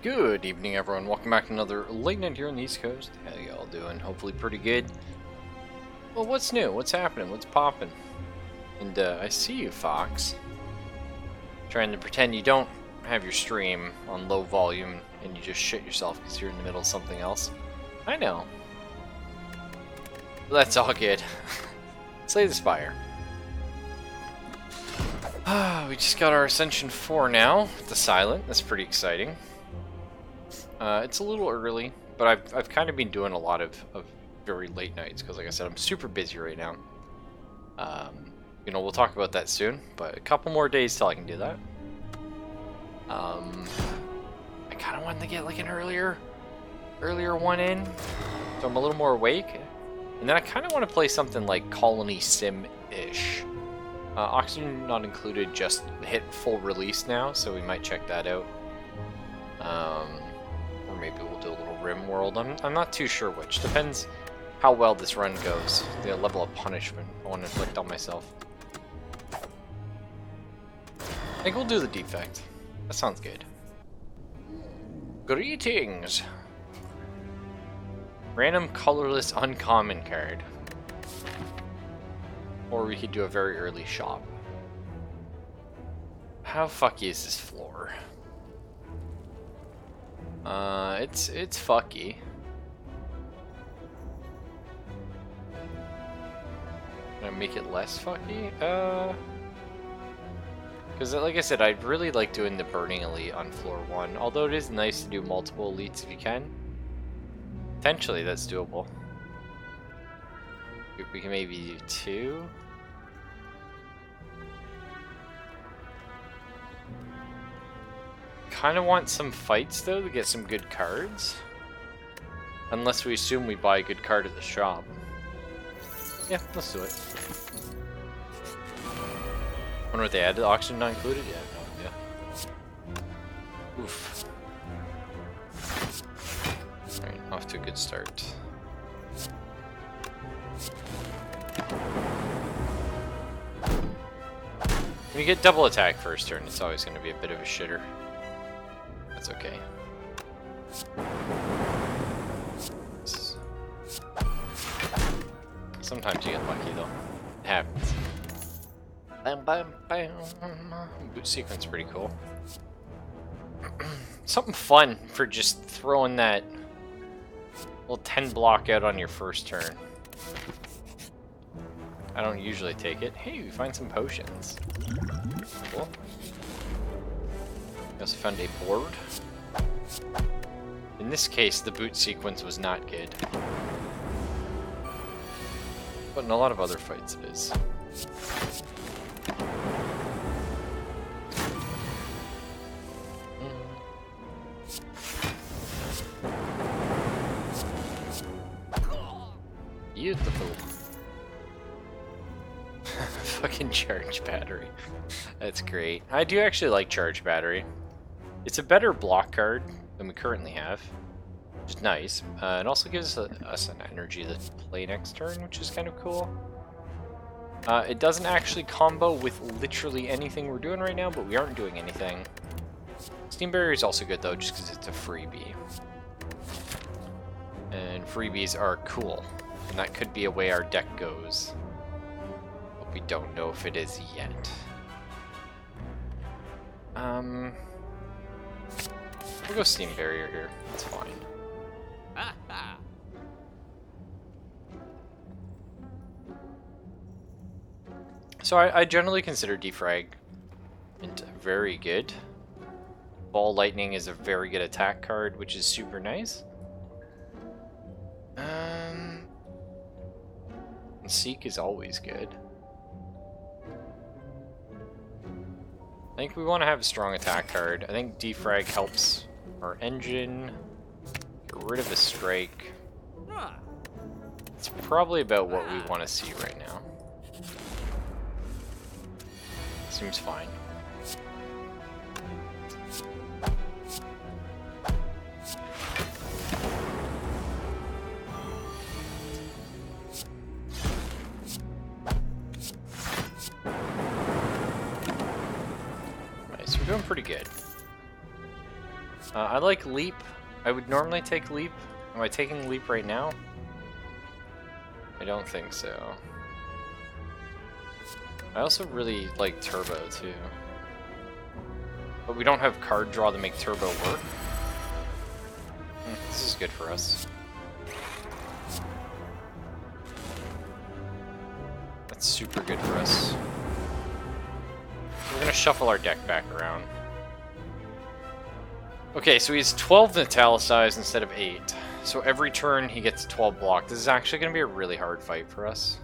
Good evening, everyone. Welcome back to another late night here on the East Coast. How y'all doing? Hopefully pretty good. Well, what's new? What's happening? What's popping? And I see you, Fox. Trying to pretend you don't have your stream on low volume and you just shit yourself because you're in the middle of something else. I know. But that's all good. Slay the Spire. We just got our Ascension 4 now, with the Silent. That's pretty exciting. It's a little early, but I've kind of been doing a lot of very late nights because, like I said, I'm super busy right now. We'll talk about that soon, but a couple more days till I can do that. I kind of wanted to get like an earlier one in, so I'm a little more awake. And then I kind of want to play something like Colony Sim-ish. Oxygen not included just hit full release now, so we might check that out. Or maybe we'll do a little Rim World. I'm not too sure which. Depends how well this run goes. The level of punishment I want to inflict on myself. I think we'll do the defect. That sounds good. Greetings! Random colorless uncommon card. Or we could do a very early shop. How fucky is this floor? It's fucky. Can I make it less fucky? Because like I said, I'd really like doing the Burning Elite on floor 1. Although it is nice to do multiple elites if you can. Potentially that's doable. We can maybe do 2. Kind of want some fights though to get some good cards. Unless we assume we buy a good card at the shop. Yeah, let's do it. Wonder what they added. Oxygen not included? Yeah, no idea. Oof. Alright, off to a good start. When you get double attack first turn, it's always going to be a bit of a shitter. That's okay. Sometimes you get lucky though. It happens. Bam, bam, bam. Boot sequence pretty cool. Something fun for just throwing that little 10 block out on your first turn. I don't usually take it. Hey, we find some potions. Cool. We also found a board. In this case, the boot sequence was not good. But in a lot of other fights it is. Beautiful. Fucking charge battery. That's great. I do actually like charge battery. It's a better block card than we currently have, which is nice. It also gives us an energy to play next turn, which is kind of cool. It doesn't actually combo with literally anything we're doing right now, but we aren't doing anything. Steam Barrier is also good though, just because it's a freebie. And freebies are cool, and that could be a way our deck goes. But we don't know if it is yet. We'll go Steam Barrier here. That's fine. So I generally consider Defrag very good. Ball Lightning is a very good attack card, which is super nice. Seek is always good. I think we want to have a strong attack card. I think Defrag helps our engine. Get rid of a strike. It's probably about what we want to see right now. Seems fine. Nice, we're doing pretty good. I like leap. I would normally take leap. Am I taking leap right now? I don't think so. I also really like turbo too. But we don't have card draw to make turbo work. This is good for us. That's super good for us. We're gonna shuffle our deck back around. Okay, so he's 12 italicized instead of 8. So every turn he gets 12 blocked. This is actually gonna be a really hard fight for us.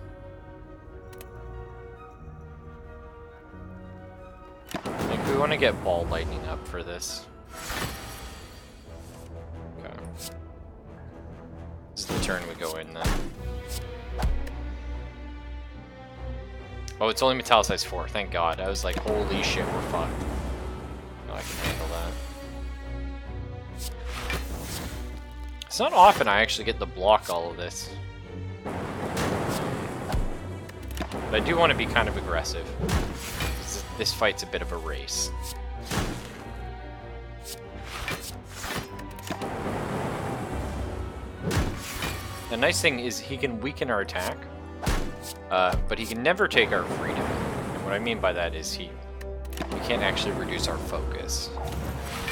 I think we want to get ball lightning up for this. Okay. This is the turn we go in then. Oh, it's only Metallicized 4, thank god. I was like, holy shit, we're fucked. No, I can handle that. It's not often I actually get to block all of this. But I do want to be kind of aggressive. This fight's a bit of a race. The nice thing is he can weaken our attack, but he can never take our freedom. And what I mean by that is he can't actually reduce our focus.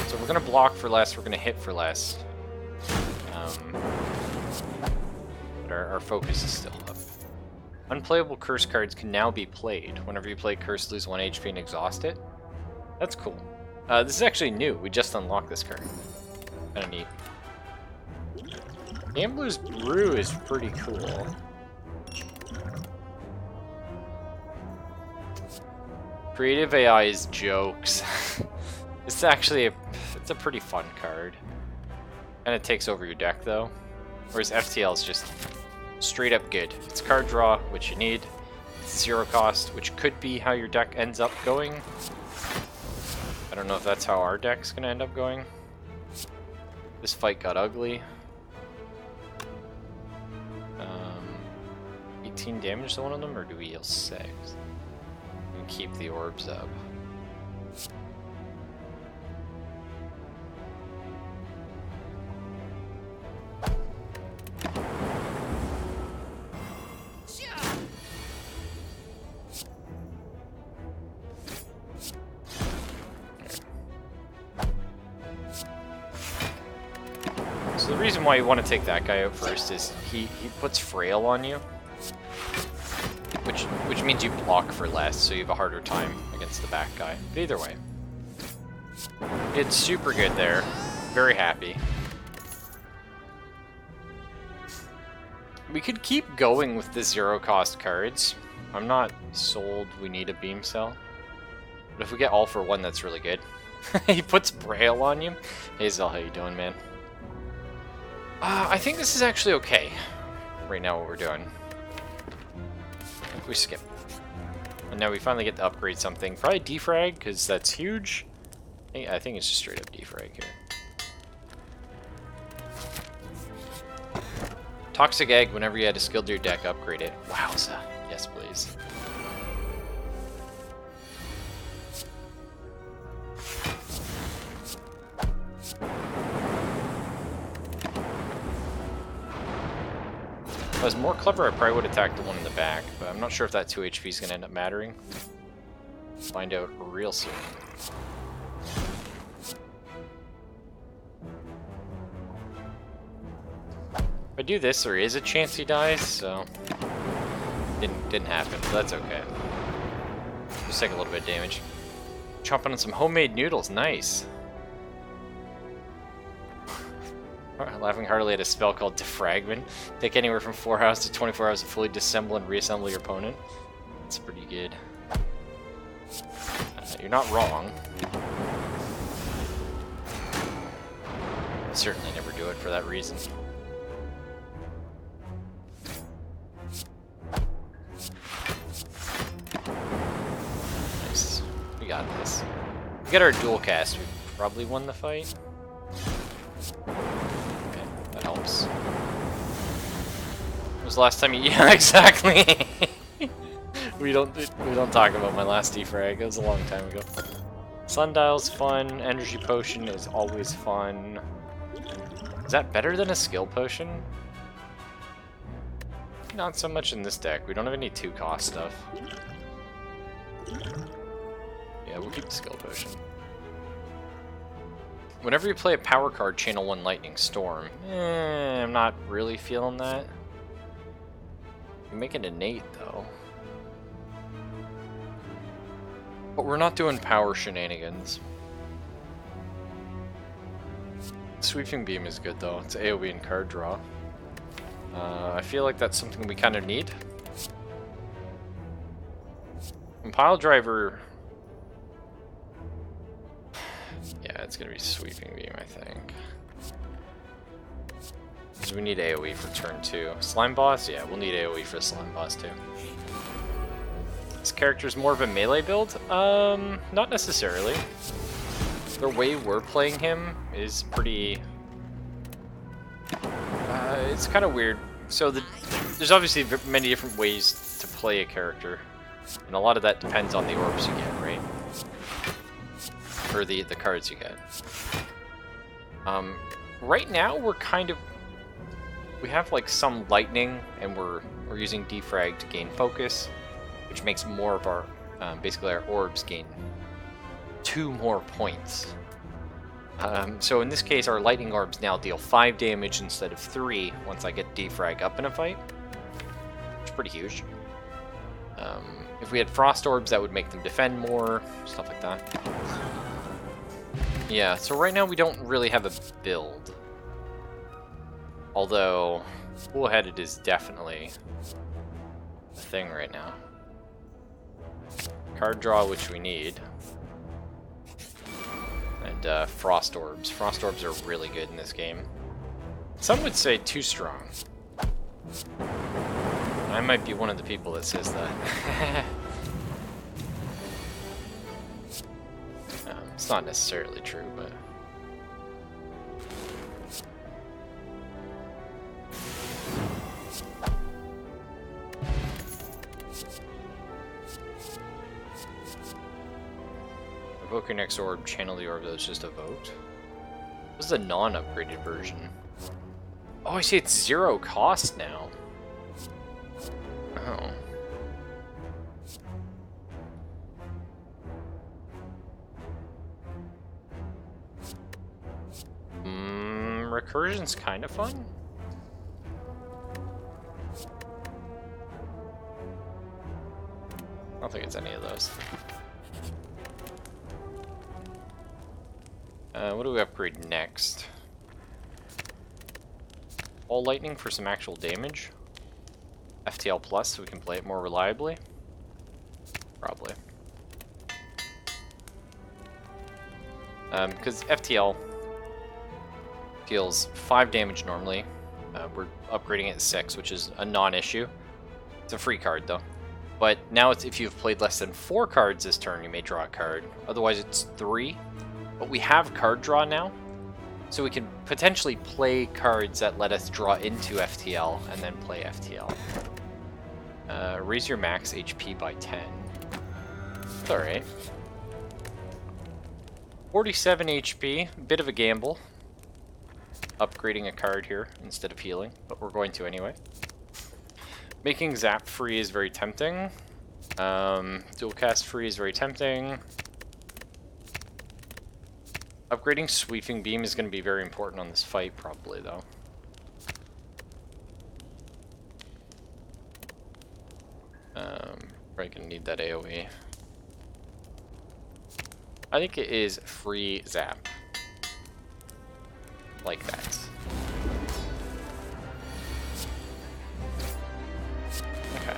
So we're going to block for less, we're going to hit for less. But our focus is still up. Unplayable curse cards can now be played. Whenever you play curse, lose 1 HP and exhaust it. That's cool. This is actually new. We just unlocked this card. Kinda neat. Gambler's Brew is pretty cool. Creative AI is jokes. It's actually it's a pretty fun card. And it takes over your deck though. Whereas FTL is just straight up good. It's card draw, which you need. It's 0 cost, which could be how your deck ends up going. I don't know if that's how our deck's gonna end up going. This fight got ugly. 18 damage to one of them, or do we heal 6? And keep the orbs up. So the reason why you want to take that guy out first is he puts frail on you, which means you block for less, so you have a harder time against the back guy. But either way, it's super good there. Very happy. We could keep going with the 0 cost cards. I'm not sold we need a beam cell, but if we get all for 1, that's really good. He puts braille on you. Hey Zell, how you doing, man? I think this is actually okay right now, what we're doing. I think we skip. And now we finally get to upgrade something. Probably defrag, because that's huge. I think it's just straight up defrag here. Toxic Egg, whenever you add a skill to your deck, upgrade it. Wowza. Yes, please. If I was more clever, I probably would attack the one in the back, but I'm not sure if that 2 HP is going to end up mattering. Find out real soon. If I do this, there is a chance he dies, so didn't happen, but that's okay. Just take a little bit of damage. Chomping on some homemade noodles, nice. Laughing heartily at a spell called Defragment. Take anywhere from 4 hours to 24 hours to fully disassemble and reassemble your opponent. That's pretty good. You're not wrong. I'd certainly never do it for that reason. Nice. We got this. We got our dual cast. We probably won the fight. Helps. When was the last time you... Yeah, exactly! we don't talk about my last defrag. It was a long time ago. Sundial's fun. Energy Potion is always fun. Is that better than a skill potion? Not so much in this deck. We don't have any 2-cost stuff. Yeah, we'll keep the skill potion. Whenever you play a power card, channel 1 Lightning Storm. I'm not really feeling that. You make it innate, though. But we're not doing power shenanigans. Sweeping Beam is good, though. It's AoE and card draw. I feel like that's something we kind of need. And Pile Driver... Yeah, it's going to be Sweeping Beam, I think. Because we need AoE for turn 2. Slime Boss? Yeah, we'll need AoE for Slime Boss, too. This character's more of a melee build? Not necessarily. The way we're playing him is pretty... it's kind of weird. So there's obviously many different ways to play a character, and a lot of that depends on the orbs you get, right? Or the cards you get. Right now we're kind of... We have like some lightning, and we're using defrag to gain focus, which makes more of our... basically our orbs gain 2 more points. So in this case, our lightning orbs now deal 5 damage instead of 3 once I get defrag up in a fight. Which is pretty huge. If we had frost orbs, that would make them defend more, stuff like that. Yeah, so right now we don't really have a build. Although, full-headed is definitely a thing right now. Card draw, which we need. And Frost Orbs. Frost Orbs are really good in this game. Some would say too strong. I might be one of the people that says that. It's not necessarily true, but... Evoke your next orb, channel the orb that was just evoked. This is a non-upgraded version. Oh, I see, it's 0 cost now. Oh. Recursion's kind of fun. I don't think it's any of those. What do we upgrade next? All lightning for some actual damage. FTL plus so we can play it more reliably. Probably. Because FTL deals 5 damage normally. We're upgrading it to 6, which is a non-issue. It's a free card though. But now it's if you've played less than 4 cards this turn, you may draw a card. Otherwise it's 3. But we have card draw now, so we can potentially play cards that let us draw into FTL and then play FTL. Raise your max HP by 10. It's alright. 47 HP, bit of a gamble. Upgrading a card here instead of healing, but we're going to anyway. Making Zap free is very tempting. Dual cast free is very tempting. Upgrading Sweeping Beam is going to be very important on this fight, probably, though. Probably going to need that AoE. I think it is free Zap. Like that. Okay.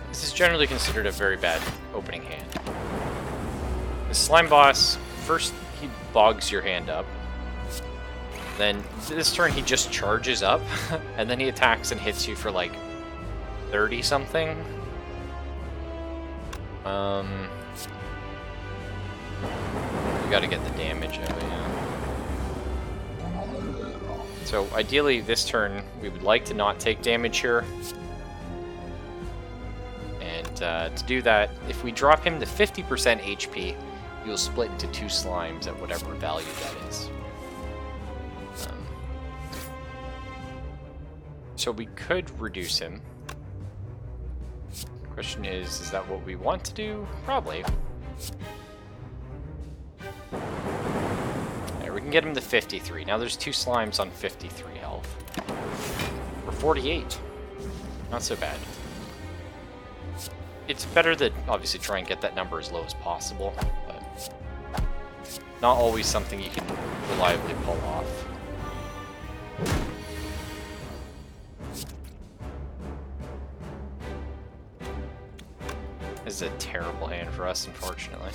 This is generally considered a very bad opening hand. The Slime Boss, first he bogs your hand up. Then this turn he just charges up, and then he attacks and hits you for like 30 something. You gotta get the damage out, yeah. So ideally this turn we would like to not take damage here. And to do that, if we drop him to 50% HP, you'll split into 2 slimes at whatever value that is. So we could reduce him. Question is that what we want to do? Probably. There, we can get him to 53. Now there's 2 slimes on 53 health. We're 48. Not so bad. It's better to obviously try and get that number as low as possible, but not always something you can reliably pull off. This is a terrible hand for us, unfortunately.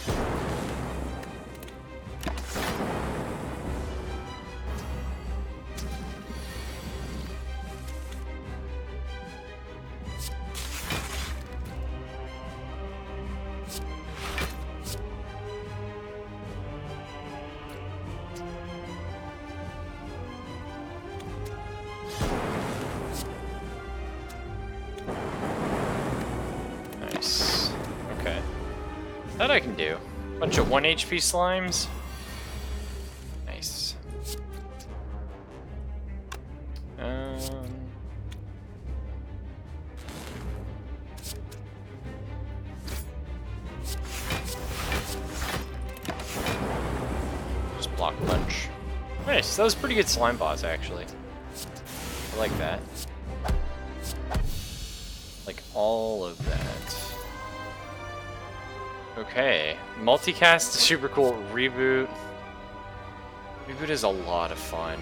That I can do. Bunch of 1 HP slimes. Nice. Just block a bunch. Nice. That was a pretty good slime boss, actually. I like that. Like all of that. Okay, multicast is super cool. Reboot. Reboot is a lot of fun.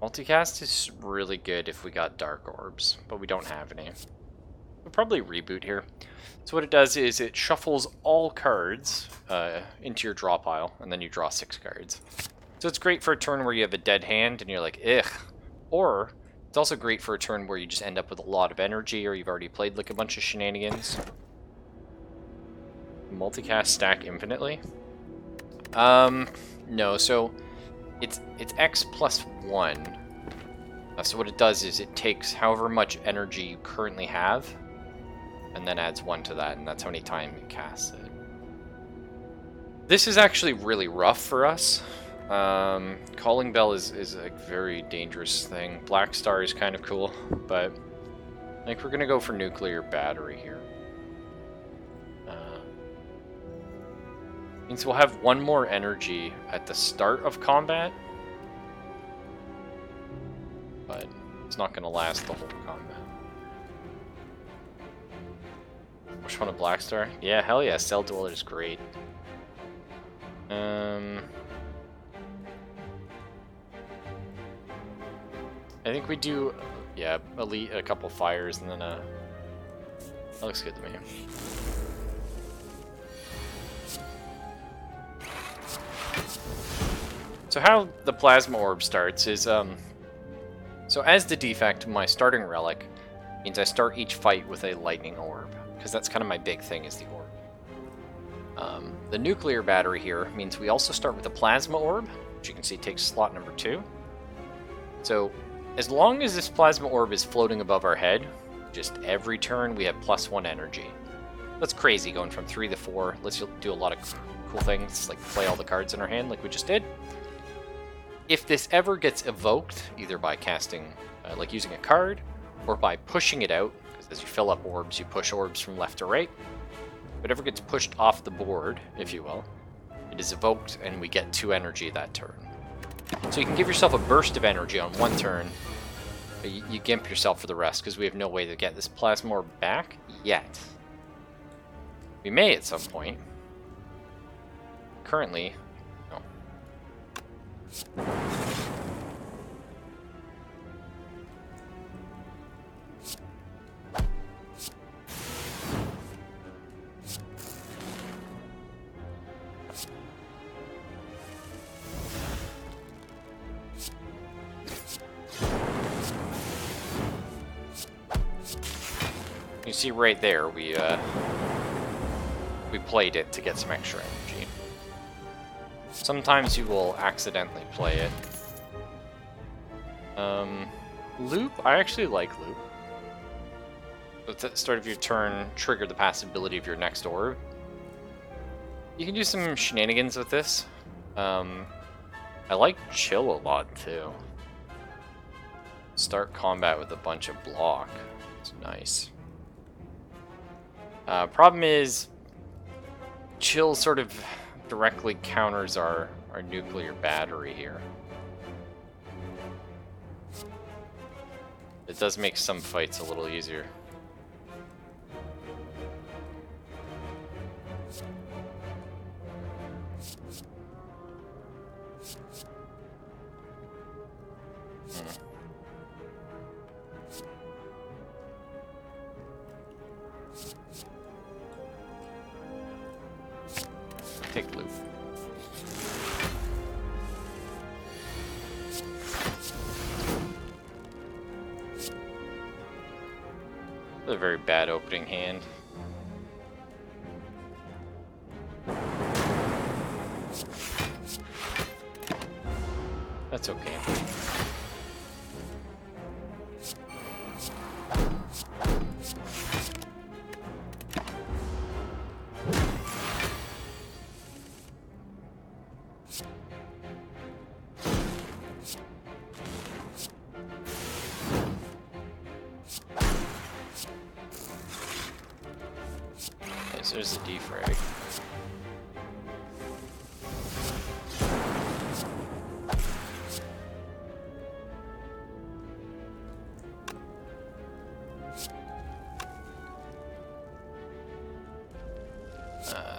Multicast is really good if we got dark orbs, but we don't have any. We'll probably reboot here. So what it does is it shuffles all cards into your draw pile, and then you draw 6 cards. So it's great for a turn where you have a dead hand and you're like, ugh. Or it's also great for a turn where you just end up with a lot of energy, or you've already played like a bunch of shenanigans. Multicast stack infinitely? No, so it's X plus 1. So what it does is it takes however much energy you currently have, and then adds 1 to that, and that's how many times you cast it. This is actually really rough for us. Calling Bell is a very dangerous thing. Black Star is kind of cool, but I think we're going to go for Nuclear Battery here. Means we'll have 1 more energy at the start of combat, but it's not going to last the whole combat. Which one, a Black Star? Yeah, hell yeah, Cell Dweller is great. I think we do, yeah, Elite, a couple fires, and then that looks good to me. So how the Plasma Orb starts is, so as the defect, my starting relic means I start each fight with a Lightning Orb, because that's kind of my big thing, is the orb. The Nuclear Battery here means we also start with a Plasma Orb, which you can see takes slot number 2. So as long as this Plasma Orb is floating above our head, just every turn we have +1 energy. That's crazy, going from 3 to 4. Let's do a lot of cool things, like play all the cards in our hand like we just did. If this ever gets evoked, either by casting, like using a card, or by pushing it out, because as you fill up orbs, you push orbs from left to right. If it ever gets pushed off the board, if you will, it is evoked and we get 2 energy that turn. So you can give yourself a burst of energy on 1 turn, but you gimp yourself for the rest, because we have no way to get this Plasma Orb back yet. We may at some point. Currently, no. You see right there, we played it to get some extra energy. Sometimes you will accidentally play it. Loop? I actually like loop. At the start of your turn, trigger the passibility of your next orb. You can do some shenanigans with this. I like chill a lot too. Start combat with a bunch of block. It's nice. Problem is, chill sort of directly counters our nuclear battery here. It does make some fights a little easier. Take loop. A very bad opening hand. That's okay. So there's a defrag.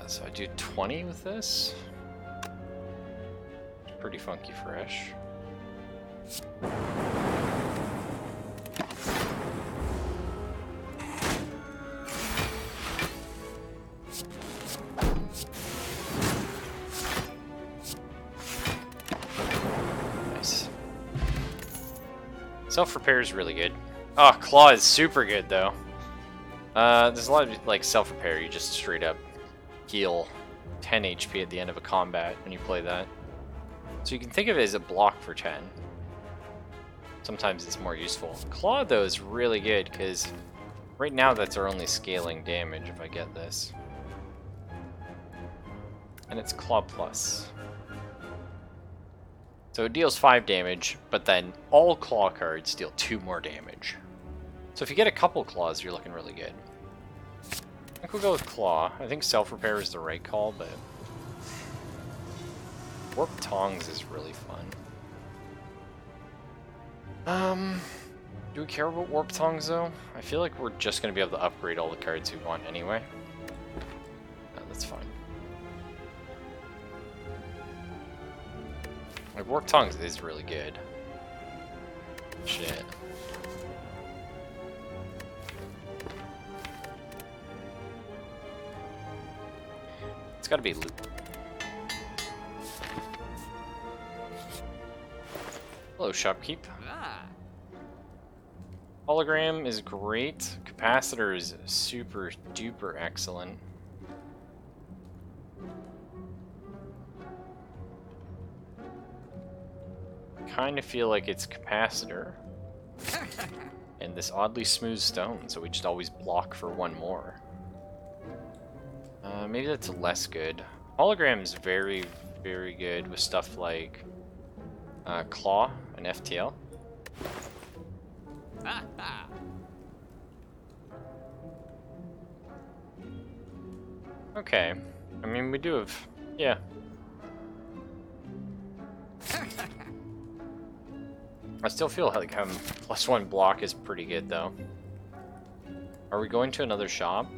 So I do 20 with this. Pretty funky fresh. Nice. Self-repair is really good. Oh, claw is super good though. There's a lot of like self-repair. You just straight up heal 10 HP at the end of a combat when you play that. So you can think of it as a block for 10. Sometimes it's more useful. Claw though is really good because right now that's our only scaling damage if I get this. And it's Claw Plus. So it deals 5 damage, but then all Claw cards deal 2 more damage. So if you get a couple Claws, you're looking really good. I think we'll go with Claw. I think Self-Repair is the right call, but Warp Tongs is really fun. Do we care about Warp Tongs though? I feel like we're just going to be able to upgrade all the cards we want anyway. No, that's fine. Like, Warp Tongs is really good. Shit. It's gotta be loop. Hello, shopkeep. Hologram is great. Capacitor is super duper excellent. Kind of feel like it's capacitor and this oddly smooth stone, so we just always block for one more. Maybe that's less good. Hologram is very, very good with stuff like Claw and FTL. Okay, I mean we do have, yeah. I still feel like +1 block is pretty good though. Are we going to another shop?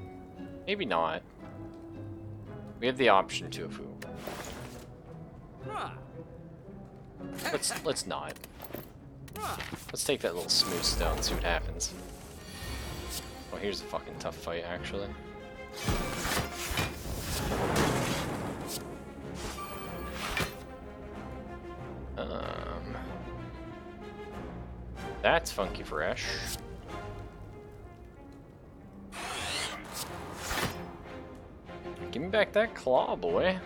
Maybe not. We have the option to if we... Let's not. Let's take that little smooth stone, see what happens. Oh, here's a fucking tough fight actually. That's funky fresh. Give me back that claw, boy.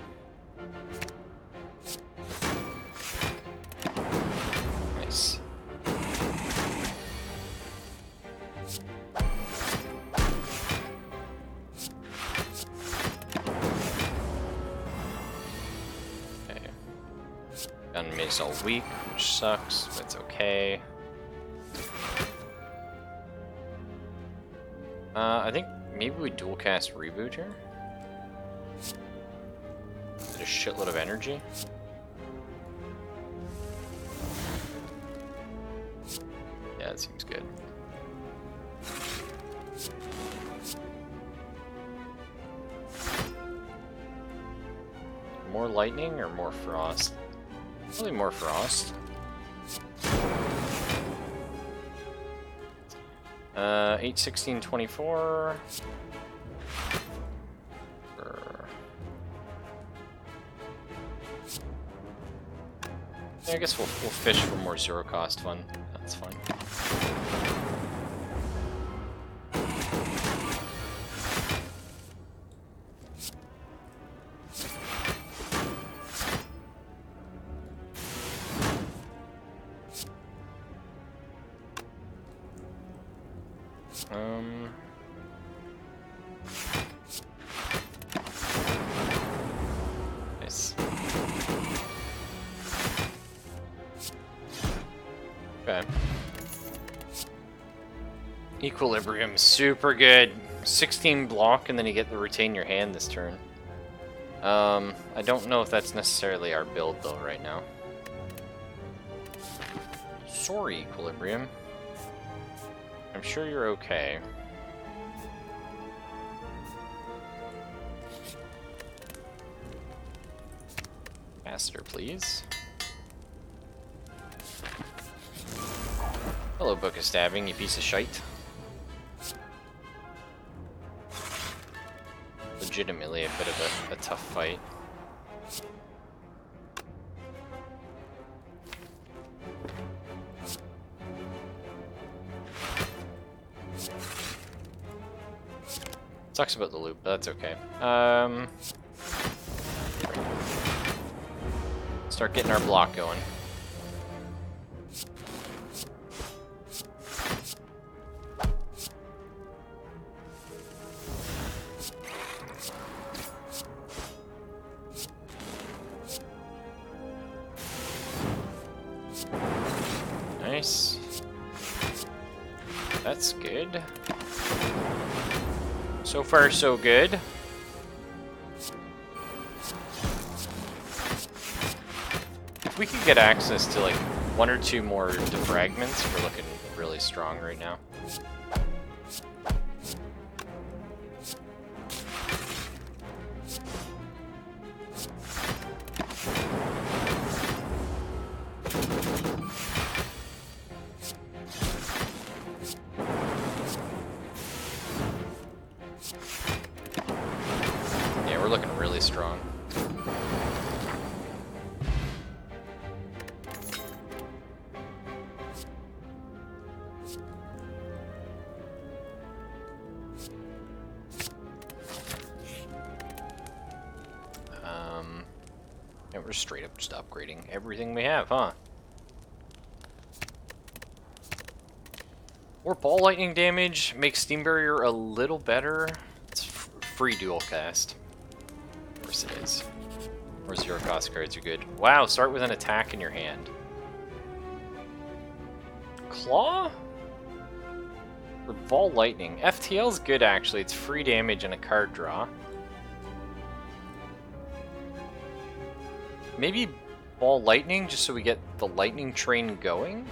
Gun miss all weak, which sucks, but it's okay. I think maybe we dual cast reboot here. Get a shitload of energy. Yeah, that seems good. More lightning or more frost? Probably more frost. 8, 16, 24. Yeah, I guess we'll fish for more zero cost fun. That's fine. Nice. Okay. Equilibrium, super good. 16 block, and then you get to retain your hand this turn. I don't know if that's necessarily our build though right now. Sorry, Equilibrium. I'm sure you're okay. Faster, please. Hello, Book of Stabbing, you piece of shite. Legitimately a bit of a tough fight. Sucks about the loop, but that's okay. Start getting our block going. Nice. That's good. So far, so good. If we could get access to like 1 or 2 more defragments, we're looking really strong right now. Yeah, we're looking really strong. Yeah, we're straight up just upgrading everything we have, huh? More ball lightning damage makes Steam Barrier a little better. It's free dual cast. Of course it is. Or zero cost cards are good. Wow, start with an attack in your hand. Claw? For ball lightning. FTL's good actually. It's free damage and a card draw. Maybe ball lightning just so we get the lightning train going?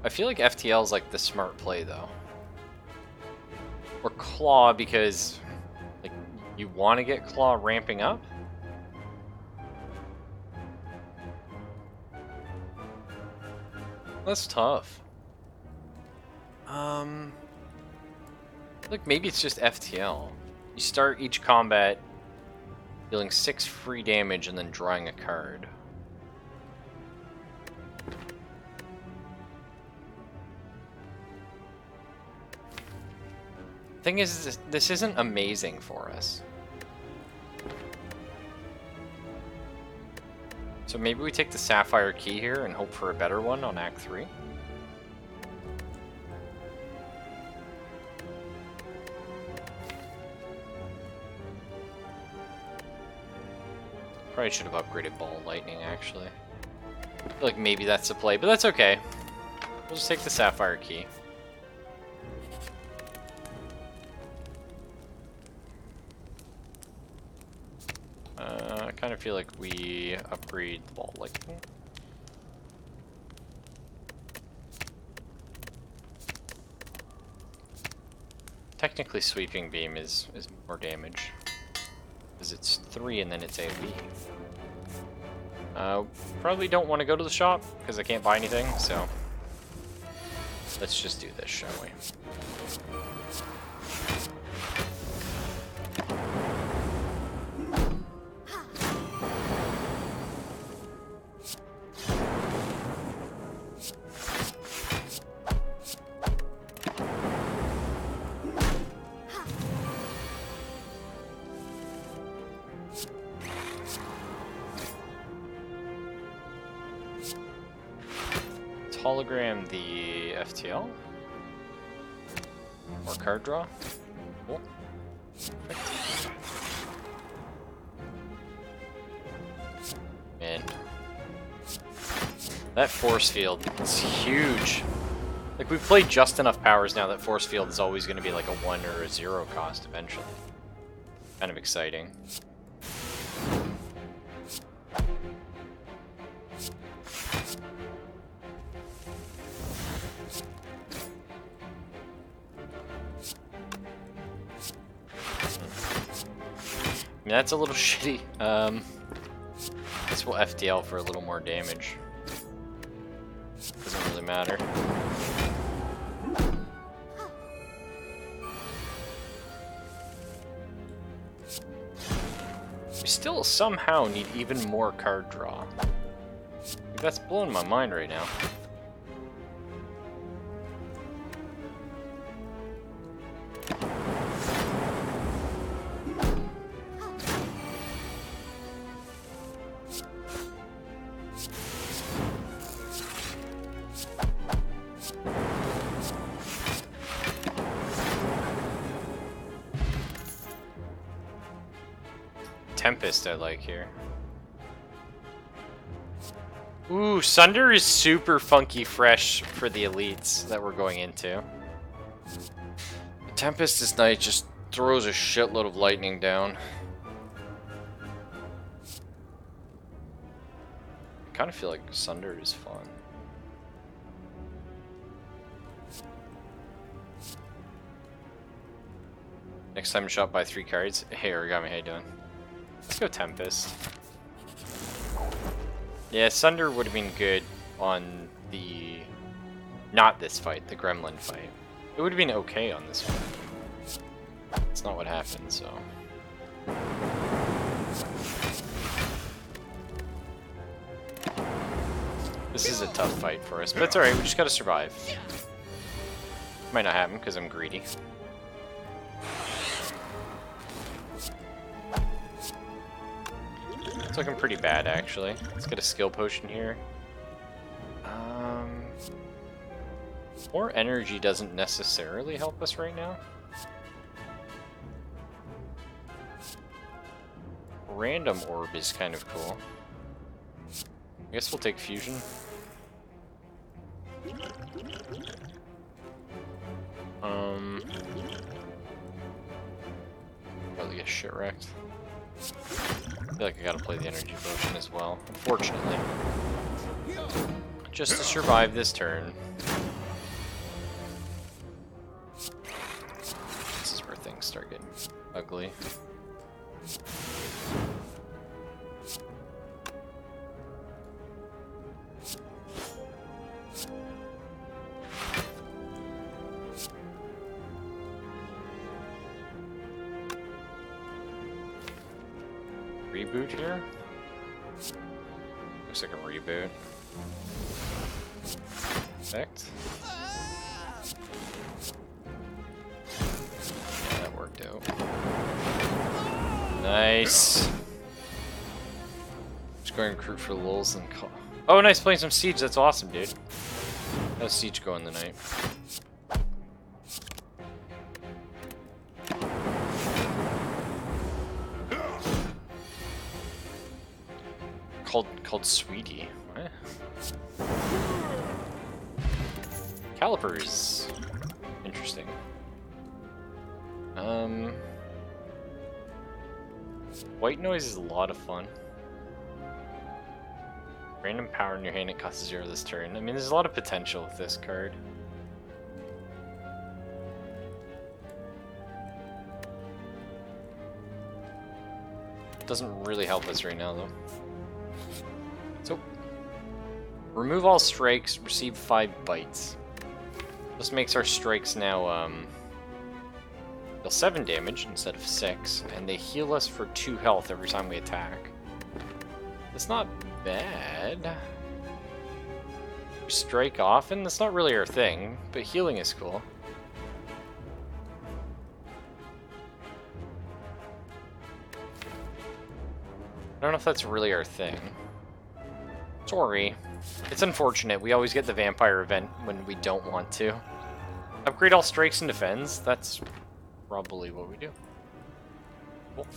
I feel like FTL is like the smart play though. Or claw because like you want to get claw ramping up? That's tough. Look, maybe it's just FTL. You start each combat dealing 6 free damage and then drawing a card. Thing is, this isn't amazing for us. So maybe we take the Sapphire Key here and hope for a better one on Act 3. Probably should have upgraded Ball Lightning, actually. I feel like maybe that's the play, but that's okay. We'll just take the Sapphire Key. I kind of feel like we upgrade the Ball Lightning. Technically, Sweeping Beam is more damage. Because it's 3 and then it's AoE. Probably don't want to go to the shop because I can't buy anything, so let's just do this, shall we? Hologram the FTL. More card draw. Cool. Perfect. Man. That force field is huge. Like, we've played just enough powers now that force field is always going to be like a 1 or a 0 cost eventually. Kind of exciting. I mean, that's a little shitty. I guess we'll FDL for a little more damage. Doesn't really matter. We still somehow need even more card draw. That's blowing my mind right now. Tempest I like here. Ooh, Sunder is super funky fresh for the elites that we're going into. Tempest is nice, just throws a shitload of lightning down. I kind of feel like Sunder is fun. Next time shot by 3 cards. Hey Origami, how you doing? Let's go Tempest. Yeah, Sunder would have been good on the... not this fight, the Gremlin fight. It would have been okay on this one. That's not what happened, so... This is a tough fight for us, but it's alright, we just gotta survive. Might not happen, because I'm greedy. It's looking pretty bad, actually. Let's get a skill potion here. More energy doesn't necessarily help us right now. Random orb is kind of cool. I guess we'll take fusion. Probably get shit wrecked. I feel like I gotta play the energy potion as well, unfortunately. Just to survive this turn. This is where things start getting ugly. Reboot here? Looks like a reboot. Perfect. Yeah, that worked out. Nice. Just going to recruit for lulz and call. Oh, nice, playing some Siege. That's awesome, dude. How's Siege going tonight? called Sweetie. What? Calipers. Interesting. White noise is a lot of fun. Random power in your hand, it costs 0 this turn. I mean, there's a lot of potential with this card. Doesn't really help us right now, though. So, remove all strikes, receive 5 bites. This makes our strikes now, deal 7 damage instead of 6, and they heal us for 2 health every time we attack. That's not bad. We strike often, that's not really our thing, but healing is cool. I don't know if that's really our thing. Sorry. It's unfortunate. We always get the vampire event when we don't want to. Upgrade all strikes and defends. That's probably what we do. Cool.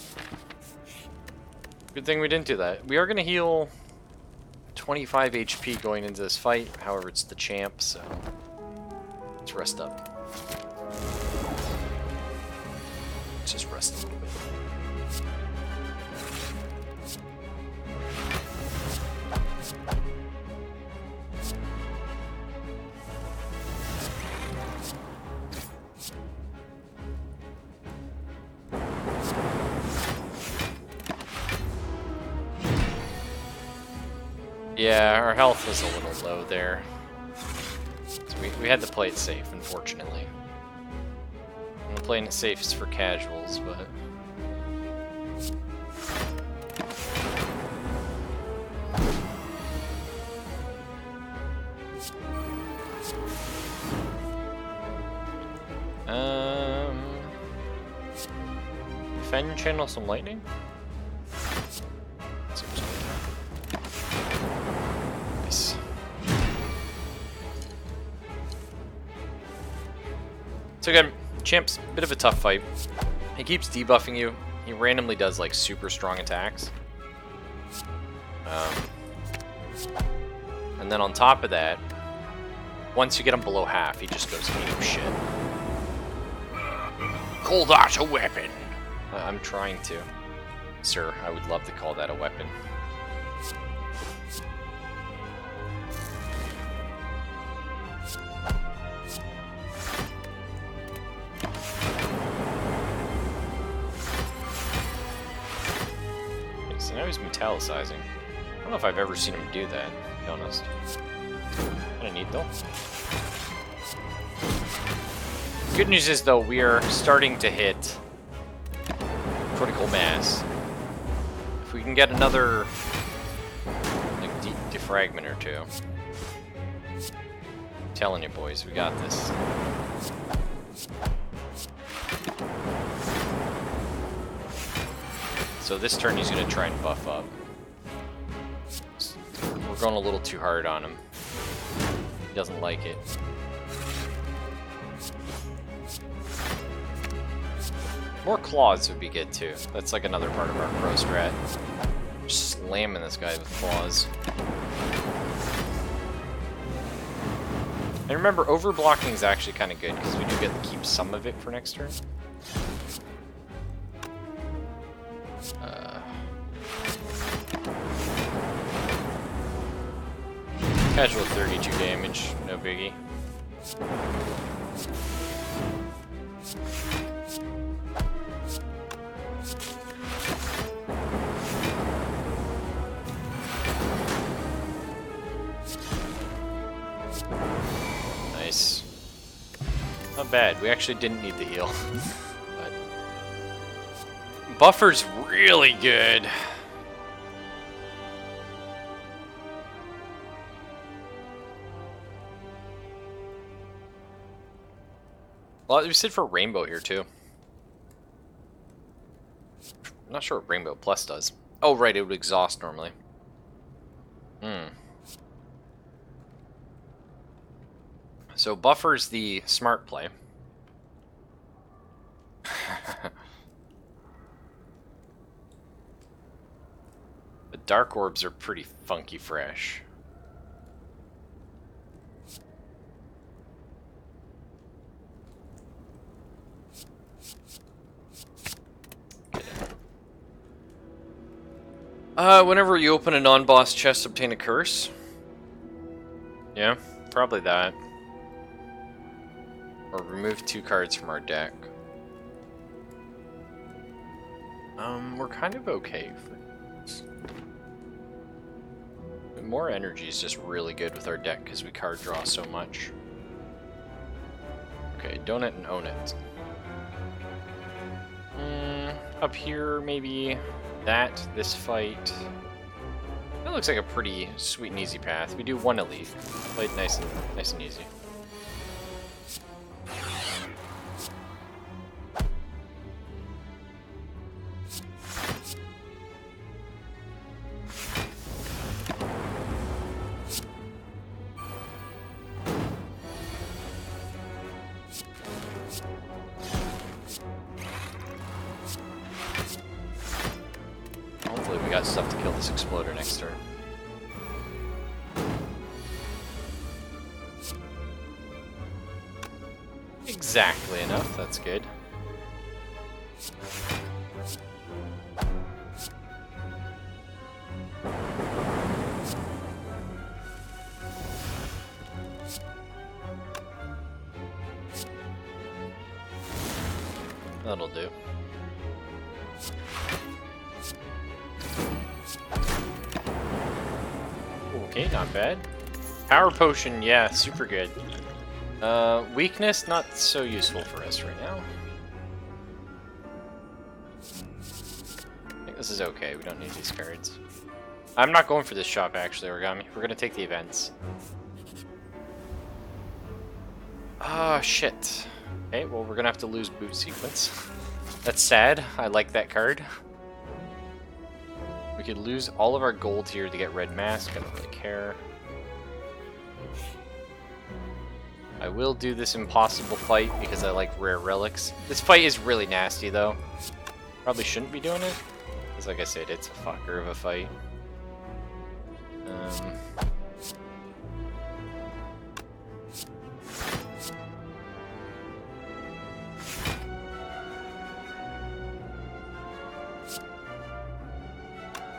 Good thing we didn't do that. We are going to heal 25 HP going into this fight. However, it's the champ, so let's rest up. Let's just rest a little bit. Yeah, our health was a little low there. So we had to play it safe, unfortunately. I'm playing it safe is for casuals, but... Defend, channel some lightning? Nice. So again, Champ's a bit of a tough fight. He keeps debuffing you. He randomly does like super strong attacks. And then on top of that, once you get him below half, he just goes ape shit. Call that a weapon! I'm trying to. Sir, I would love to call that a weapon. Okay, so now he's metallicizing. I don't know if I've ever seen him do that, to be honest. Kinda neat though. Good news is though, we are starting to hit critical mass. If we can get another like defragment or two. I'm telling you boys, we got this. So this turn he's gonna try and buff up. We're going a little too hard on him. He doesn't like it. More claws would be good too. That's like another part of our pro strat. Just slamming this guy with claws. And remember, overblocking is actually kind of good because we do get to keep some of it for next turn. Casual 32 damage, no biggie. Nice. Not bad. We actually didn't need the heal. But buffer's really good. Well, we sit for Rainbow here, too. I'm not sure what Rainbow Plus does. Oh, right, it would exhaust normally. So, Buffer's the smart play. But dark orbs are pretty funky fresh. Whenever you open a non-boss chest, obtain a curse. Yeah, probably that. Or remove 2 cards from our deck. We're kind of okay for this. More energy is just really good with our deck because we card draw so much. Okay, donut and own it. Up here, maybe that, this fight. That looks like a pretty sweet and easy path. We do 1 elite. Played nice and easy. Hopefully we got stuff to kill this exploder next turn. Exactly enough, that's good. That'll do. Okay, not bad. Power potion, yeah, super good. Weakness, not so useful for us right now. I think this is okay, we don't need these cards. I'm not going for this shop actually, Origami. We're gonna take the events. Oh, shit. Okay, well we're gonna have to lose boot sequence. That's sad, I like that card. We could lose all of our gold here to get red mask, I don't really care. I will do this impossible fight because I like rare relics. This fight is really nasty though. Probably shouldn't be doing it, because like I said, it's a fucker of a fight.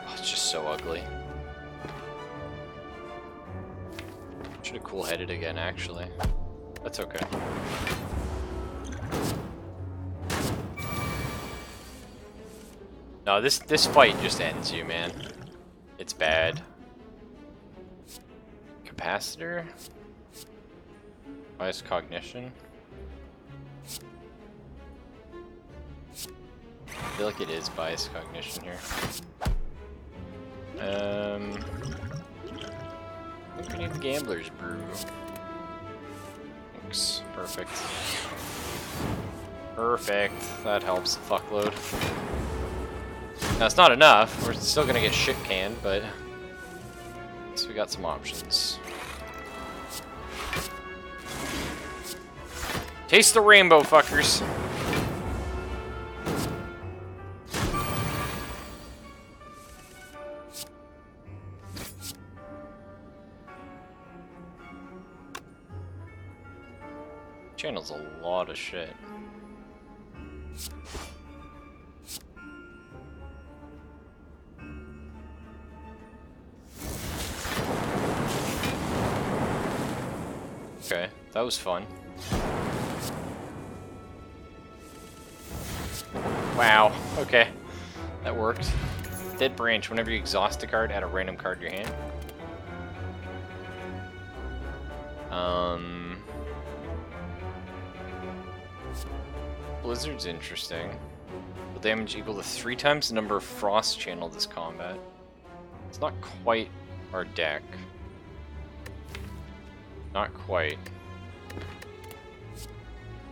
Oh, it's just so ugly. Should have cool-headed again, actually. That's okay. No, this fight just ends you, man. It's bad. Capacitor? Bias cognition? I feel like it is bias cognition here. I think we need the Gambler's Brew. Thanks. Perfect. Perfect. That helps a fuckload. Now, it's not enough. We're still gonna get shit canned, but at least we got some options. Taste the rainbow, fuckers. Channel's a lot of shit. Okay, that was fun. Wow, okay. That worked. Dead Branch, whenever you exhaust a card, add a random card to your hand. Blizzard's interesting. The damage equal to 3 times the number of Frost channeled this combat. It's not quite our deck. Not quite.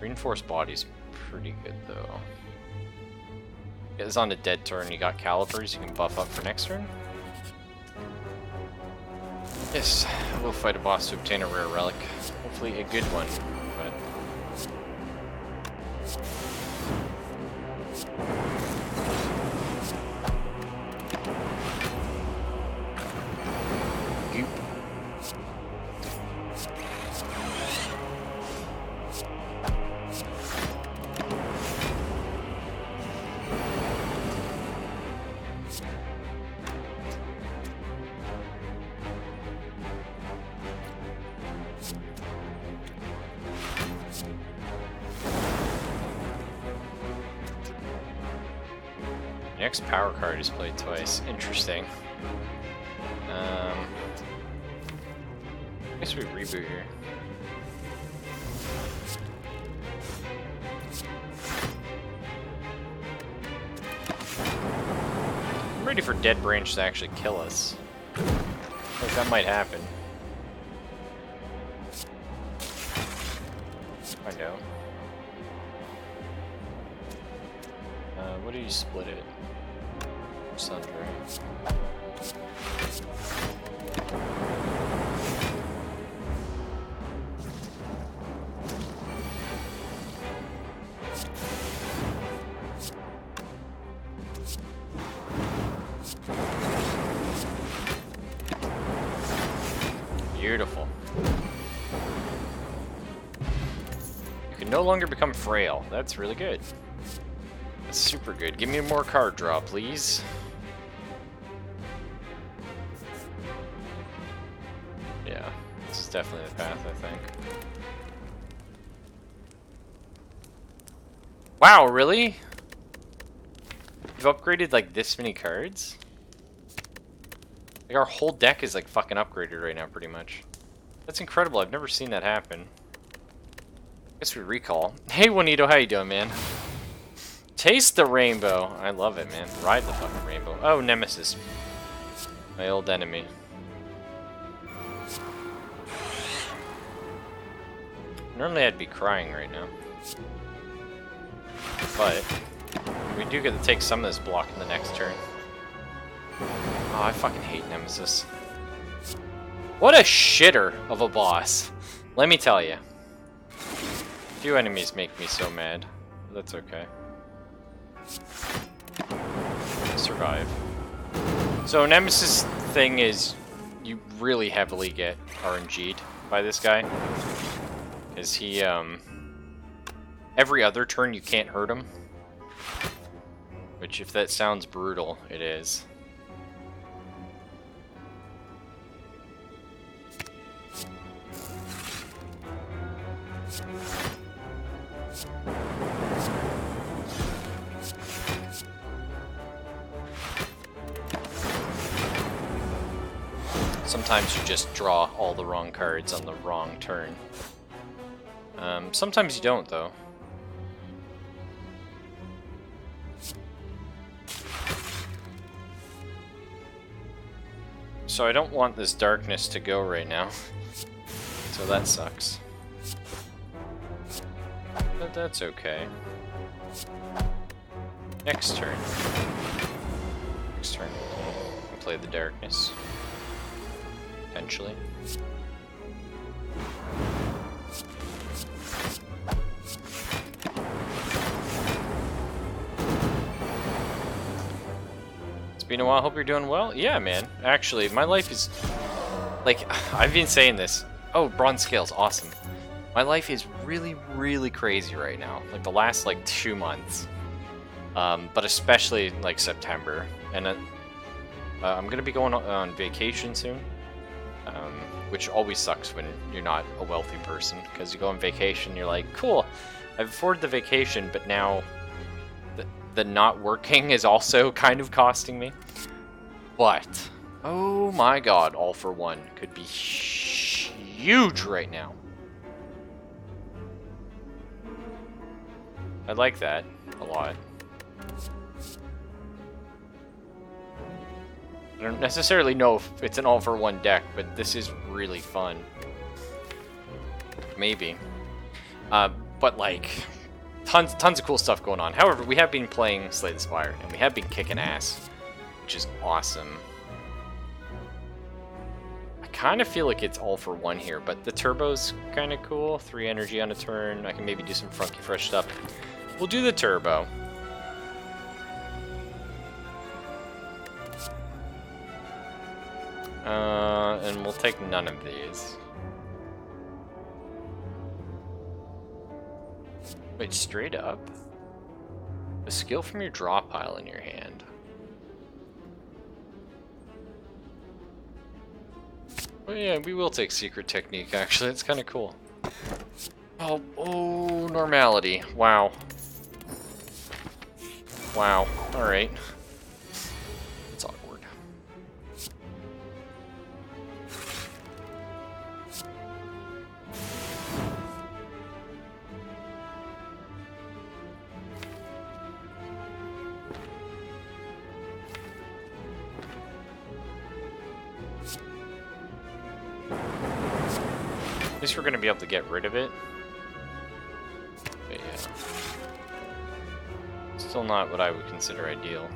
Reinforced Body's pretty good though. Get this on a dead turn, you got Calipers, you can buff up for next turn. Yes, we'll fight a boss to obtain a rare relic. Hopefully a good one, but... Next power card is played twice. Interesting. I guess we reboot here. I'm ready for Dead Branch to actually kill us. Like that might happen. I know. What do you split it? Sundry. Beautiful. You can no longer become frail. That's really good. That's super good. Give me more card draw, please. Yeah, this is definitely the path, I think. Wow, really? You've upgraded like this many cards? Like our whole deck is like fucking upgraded right now, pretty much. That's incredible. I've never seen that happen. Guess we recall. Hey, Juanito, how you doing, man? Taste the rainbow. I love it, man. Ride the fucking rainbow. Oh, Nemesis. My old enemy. Normally I'd be crying right now. But we do get to take some of this block in the next turn. Oh, I fucking hate Nemesis. What a shitter of a boss. Let me tell you. Few enemies make me so mad. But that's okay. Survive. So Nemesis thing is you really heavily get RNG'd by this guy. Because he, every other turn you can't hurt him. Which, if that sounds brutal, it is. Sometimes you just draw all the wrong cards on the wrong turn. Sometimes you don't, though. So I don't want this darkness to go right now. So that sucks. But that's okay. Next turn. Next turn, we'll play the darkness. Potentially. It's been a while, hope you're doing well. Yeah, man. Actually, my life is... Like, I've been saying this. Oh, bronze scales, awesome. My life is really, really crazy right now. Like, the last, like, 2 months. But especially, like, September. And I'm gonna be going on vacation soon. Which always sucks when you're not a wealthy person, because you go on vacation, you're like, cool, I've afforded the vacation, but now the not working is also kind of costing me. But, oh my god, All for One could be huge right now. I like that a lot. I don't necessarily know if it's an all-for-one deck, but this is really fun. Maybe. But, like, tons of cool stuff going on. However, we have been playing Slay the Spire, and we have been kicking ass, which is awesome. I kind of feel like it's all-for-one here, but the turbo's kind of cool. 3 energy on a turn. I can maybe do some funky fresh stuff. We'll do the turbo. And we'll take none of these. Wait, straight up? A skill from your draw pile in your hand. Oh yeah, we will take Secret Technique, actually. It's kind of cool. Oh, normality. Wow. Wow. Alright. At least we're going to be able to get rid of it. But yeah. Still not what I would consider ideal.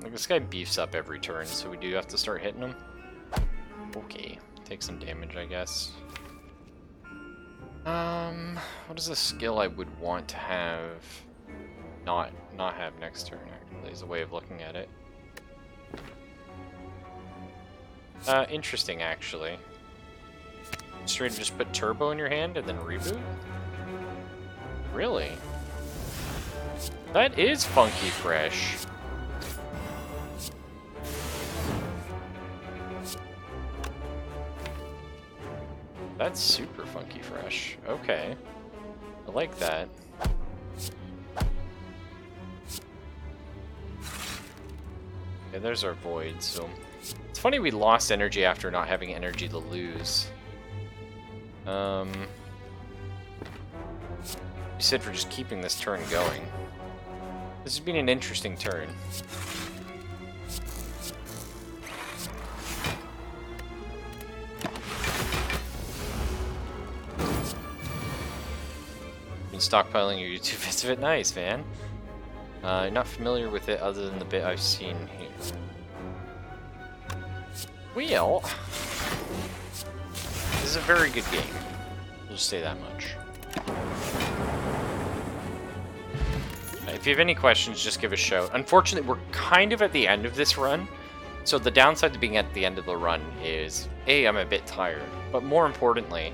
Like this guy beefs up every turn, so we do have to start hitting him. Okay, take some damage, I guess. What is a skill I would want to have? Not have next turn, actually, is a way of looking at it. Interesting, actually. Straight just put turbo in your hand and then reboot? Really? That is funky fresh. That's super funky fresh. Okay. I like that. Yeah, there's our void, so... It's funny we lost energy after not having energy to lose. You said for just keeping this turn going. This has been an interesting turn. Been stockpiling your YouTube bits of it? Nice, man. Not familiar with it other than the bit I've seen here. Well, this is a very good game. We'll just say that much. If you have any questions, just give a shout. Unfortunately, we're kind of at the end of this run. So the downside to being at the end of the run is, A, I'm a bit tired. But more importantly,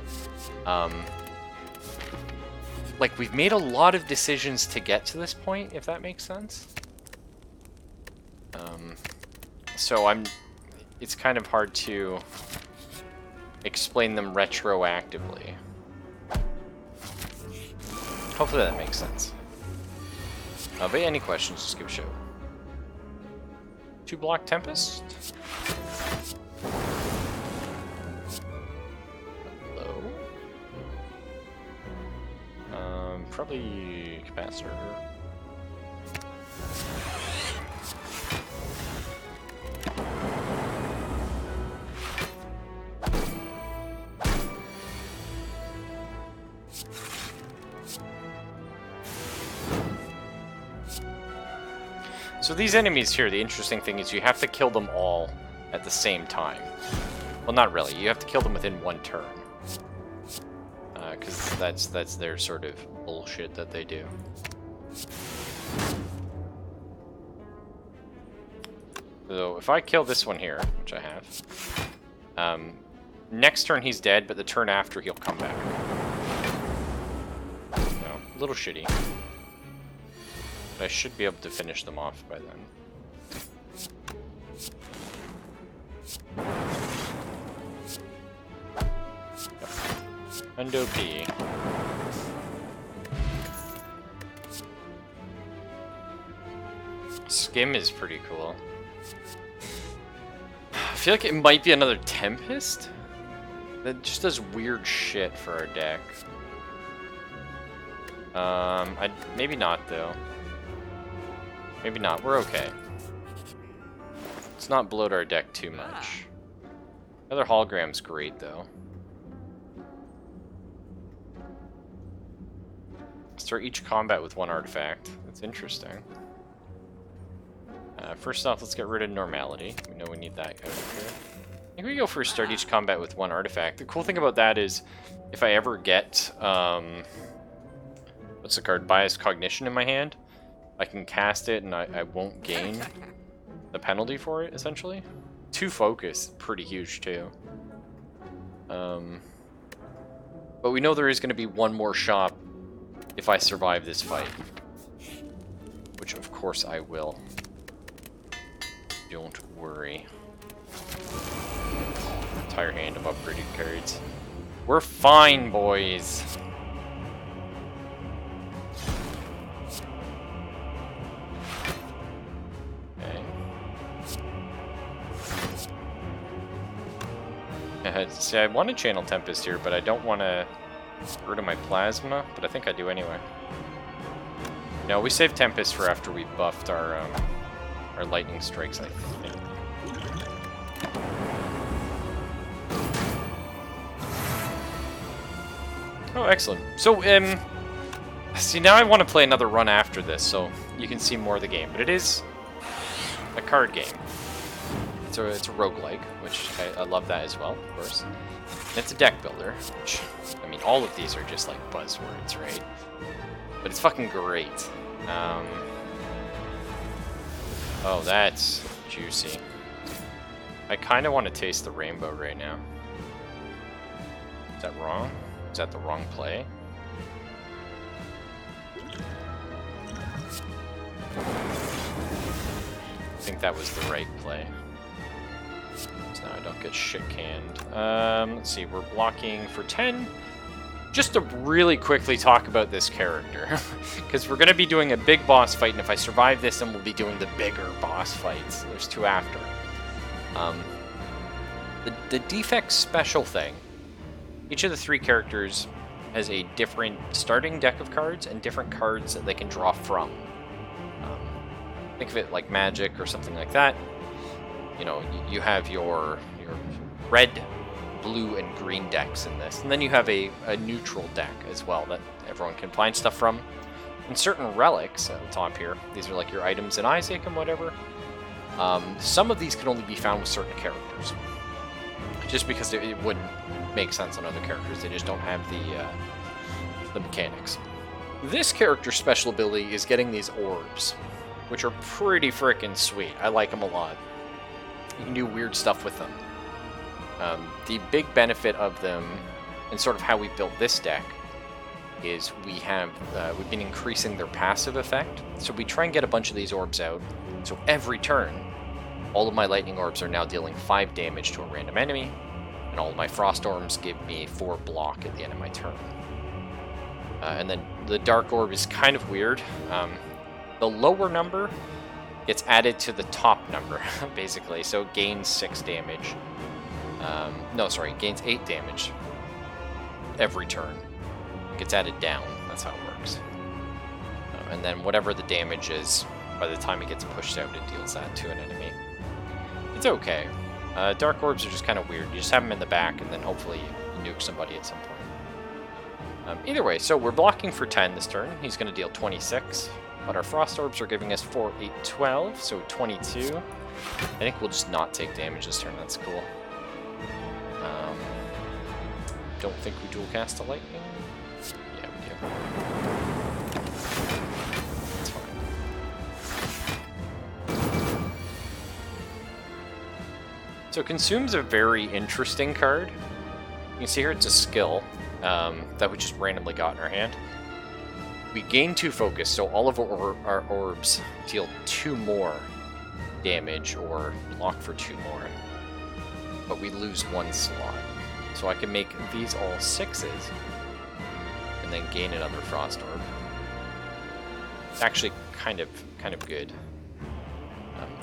like, we've made a lot of decisions to get to this point, if that makes sense. So it's kind of hard to explain them retroactively. Hopefully that makes sense. But any questions, just give a shout. 2-block Tempest. Hello. Probably Capacitor. So these enemies here, the interesting thing is you have to kill them all at the same time. Well, not really. You have to kill them within one turn. Because that's their sort of bullshit that they do. So if I kill this one here, which I have, next turn he's dead, but the turn after he'll come back. So, a little shitty. But I should be able to finish them off by then. Yep. Hundo P. Skim is pretty cool. I feel like it might be another Tempest? That just does weird shit for our deck. Maybe not, though. Maybe not. We're okay. Let's not bloat our deck too much. Another hologram's great, though. Start each combat with one artifact. That's interesting. First off, let's get rid of normality. We know we need that out of here. I think we go for start each combat with one artifact. The cool thing about that is, if I ever get, what's the card? Biased Cognition in my hand, I can cast it and I won't gain the penalty for it, essentially. 2 focus, pretty huge too. But we know there is going to be one more shop if I survive this fight. Which of course I will. Don't worry. Entire hand of upgraded cards. We're fine, boys. See, I want to channel Tempest here, but I don't want to get rid of my Plasma, but I think I do anyway. No, we saved Tempest for after we buffed our Our lightning strikes, I think. Oh, excellent. So, see, now I want to play another run after this, so you can see more of the game. But it is a card game. It's a roguelike, which I love that as well, of course. And it's a deck builder, which, I mean, all of these are just like buzzwords, right? But it's fucking great. Oh, that's juicy. I kind of want to taste the rainbow right now. Is that wrong? Is that the wrong play? I think that was the right play. So now I don't get shit canned. Let's see, we're blocking for 10. Just to really quickly talk about this character, because we're going to be doing a big boss fight, and if I survive this, then we'll be doing the bigger boss fights. There's 2 after. The defect special thing, each of the 3 characters has a different starting deck of cards and different cards that they can draw from. Think of it like Magic or something like that. You know, you have your red, blue, and green decks in this, and then you have a neutral deck as well that everyone can find stuff from. And certain relics at the top here, these are like your items in Isaac and whatever. Some of these can only be found with certain characters, just because it wouldn't make sense on other characters. They just don't have the mechanics. This character's special ability is getting these orbs, which are pretty freaking sweet. I like them a lot. You can do weird stuff with them. The big benefit of them, and sort of how we built this deck, is we've been increasing their passive effect. So we try and get a bunch of these orbs out. So every turn, all of my lightning orbs are now dealing 5 damage to a random enemy, and all of my frost orbs give me 4 block at the end of my turn. And then the dark orb is kind of weird. The lower number gets added to the top number, basically, so it gains 6 damage. No, sorry, it gains 8 damage every turn. It gets added down, that's how it works. And then whatever the damage is, by the time it gets pushed out, it deals that to an enemy. It's okay. Dark orbs are just kind of weird. You just have them in the back, and then hopefully you nuke somebody at some point. Either way, so we're blocking for 10 this turn. He's going to deal 26. But our frost orbs are giving us 4, 8, 12, so 22. I think we'll just not take damage this turn. That's cool. Don't think we dual cast a lightning. Yeah, we do. That's fine. So Consume's a very interesting card. You can see here it's a skill that we just randomly got in our hand. We gain 2 focus, so all of our orbs deal 2 more damage or block for 2 more. But we lose 1 slot. So I can make these all 6s and then gain another frost orb. It's actually kind of good.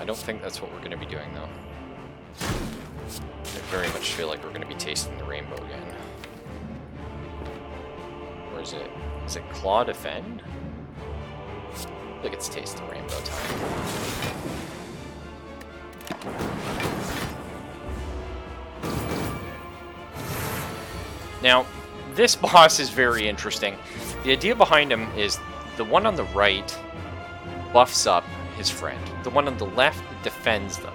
I don't think that's what we're going to be doing though. I very much feel like we're going to be tasting the rainbow again. Or is it? Is it Claw Defend? I think it's Taste the Rainbow time. Now, this boss is very interesting. The idea behind him is the one on the right buffs up his friend. The one on the left defends them.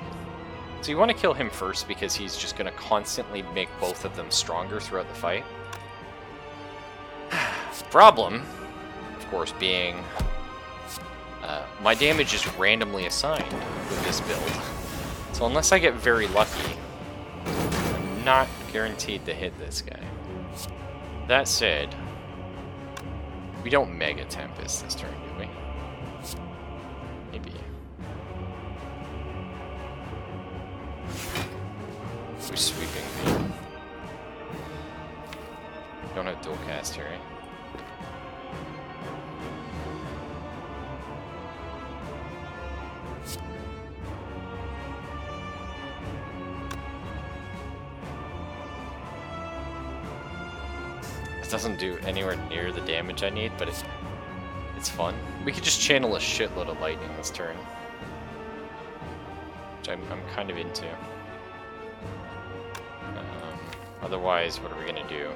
So you want to kill him first because he's just going to constantly make both of them stronger throughout the fight. Problem, of course, being my damage is randomly assigned with this build. So unless I get very lucky, I'm not guaranteed to hit this guy. That said, we don't Mega Tempest this turn, do we? Maybe. We're sweeping me. Don't have dual cast here, eh? It doesn't do anywhere near the damage I need, but it's fun. We could just channel a shitload of lightning this turn. which I'm kind of into. Otherwise, what are we gonna do?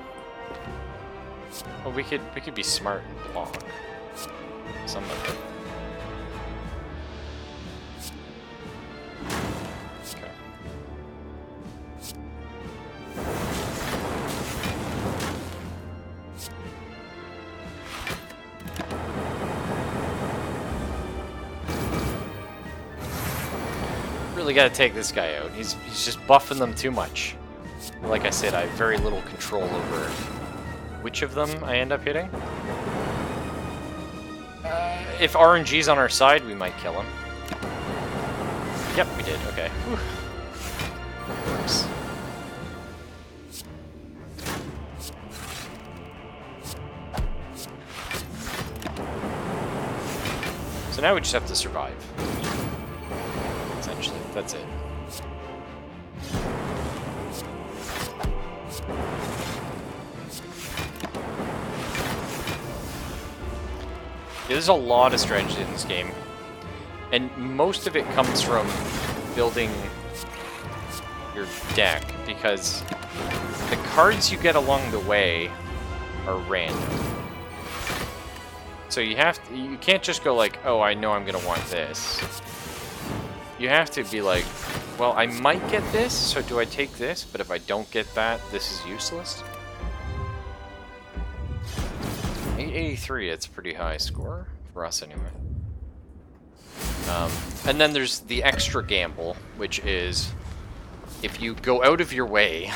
Well, we could be smart and block some of it. Okay. Really got to take this guy out. He's just buffing them too much. Like I said, I have very little control over which of them I end up hitting. If RNG's on our side, we might kill him. Yep, we did. Okay. Whew. Works. So now we just have to survive. Essentially, that's it. There's a lot of strategy in this game, and most of it comes from building your deck, because the cards you get along the way are random. So you can't just go like, oh, I know I'm gonna want this. You have to be like, well, I might get this, so do I take this? But if I don't get that, this is useless. 883, it's a pretty high score, for us anyway. And then there's the extra gamble, which is, if you go out of your way,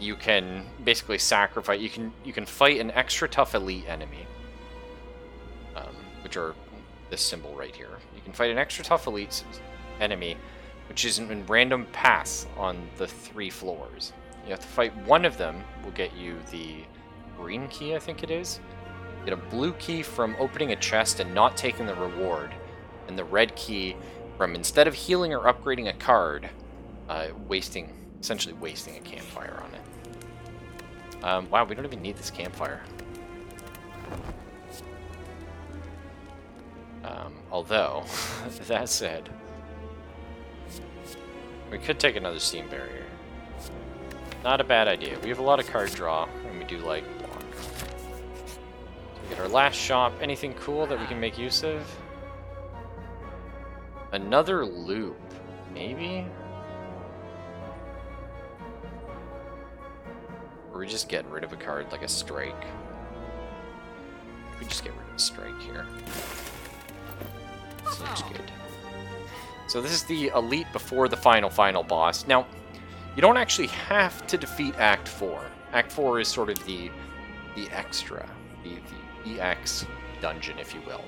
you can basically sacrifice, you can fight an extra tough elite enemy, which are this symbol right here. You can fight an extra tough elite enemy, which is in random paths on the 3 floors. You have to fight one of them, will get you the green key, I think it is. Get a blue key from opening a chest and not taking the reward, and the red key from, instead of healing or upgrading a card, essentially wasting a campfire on it. Wow, we don't even need this campfire. Although, that said, we could take another steam barrier. Not a bad idea. We have a lot of card draw, and we do like block. So we get our last shop. Anything cool that we can make use of? Another loop, maybe? Or we just get rid of a card like a strike. We just get rid of a strike here. Seems good. So this is the elite before the final boss. Now, you don't actually have to defeat Act 4. Act 4 is sort of the extra, the EX dungeon, if you will.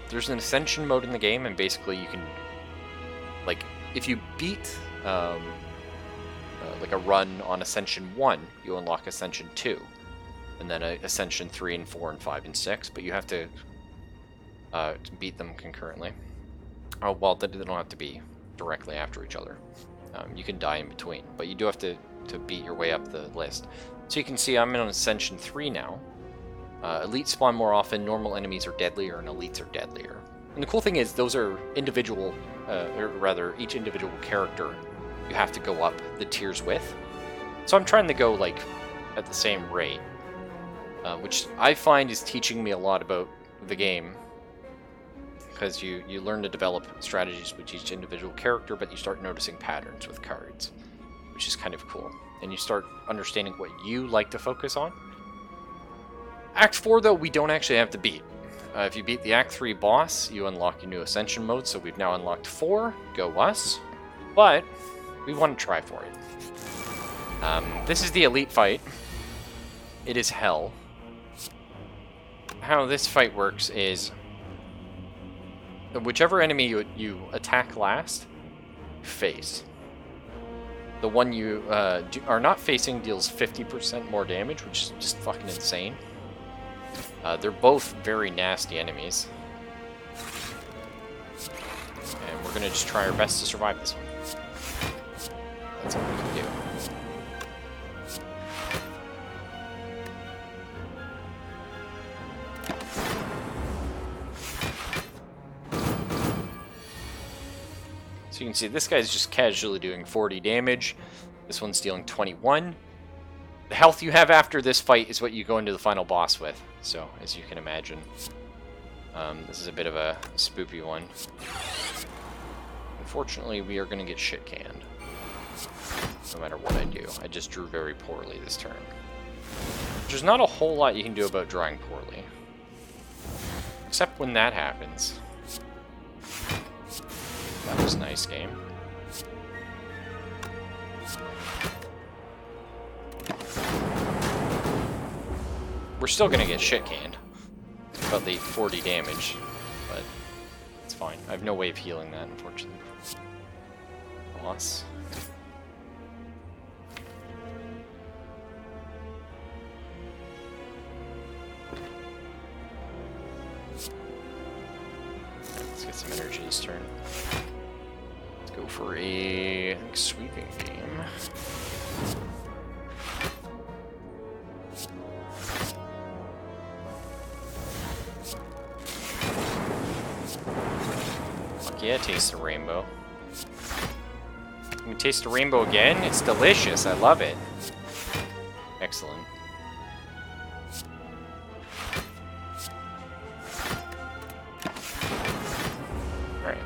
There's an Ascension mode in the game, and basically you can, like, if you beat like a run on Ascension 1, you unlock Ascension 2, and then Ascension 3 and 4 and 5 and 6, but you have to beat them concurrently. Oh, well, they don't have to be directly after each other. You can die in between, but you do have to beat your way up the list. So you can see I'm in Ascension 3 now. Elites spawn more often, normal enemies are deadlier, and elites are deadlier. And the cool thing is, those are individual, or rather, each individual character you have to go up the tiers with. So I'm trying to go, like, at the same rate, which I find is teaching me a lot about the game, because you learn to develop strategies with each individual character, but you start noticing patterns with cards, which is kind of cool. And you start understanding what you like to focus on. Act 4, though, we don't actually have to beat. If you beat the Act 3 boss, you unlock your new Ascension mode, so we've now unlocked 4. Go us. But we want to try for it. This is the elite fight. It is hell. How this fight works is, whichever enemy you attack last, face. The one you are not facing deals 50% more damage, which is just fucking insane. They're both very nasty enemies. And we're gonna just try our best to survive this one. That's all we can do. So you can see this guy's just casually doing 40 damage. This one's dealing 21. The health you have after this fight is what you go into the final boss with. So, as you can imagine, this is a bit of a spoopy one. Unfortunately, we are going to get shit canned. No matter what I do. I just drew very poorly this turn. There's not a whole lot you can do about drawing poorly. Except when that happens. That was a nice game. We're still gonna get shit canned. About the 40 damage, but it's fine. I have no way of healing that, unfortunately. Loss. Let's get some energy this turn. Let's go for a, I think, sweeping game. Fuck yeah, taste the rainbow. Can we taste the rainbow again? It's delicious. I love it. Excellent. Alright.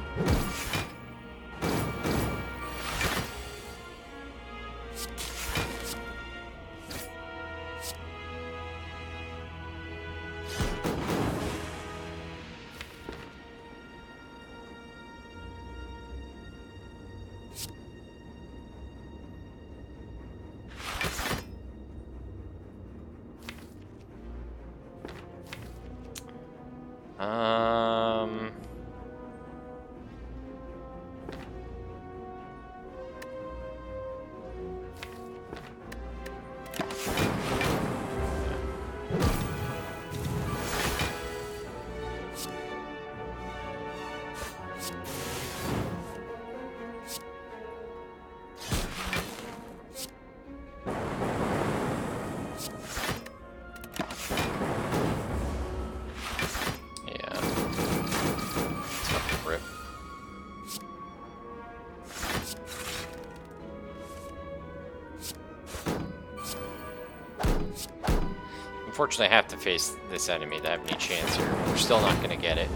Unfortunately, I have to face this enemy to have any chance here. We're still not going to get it.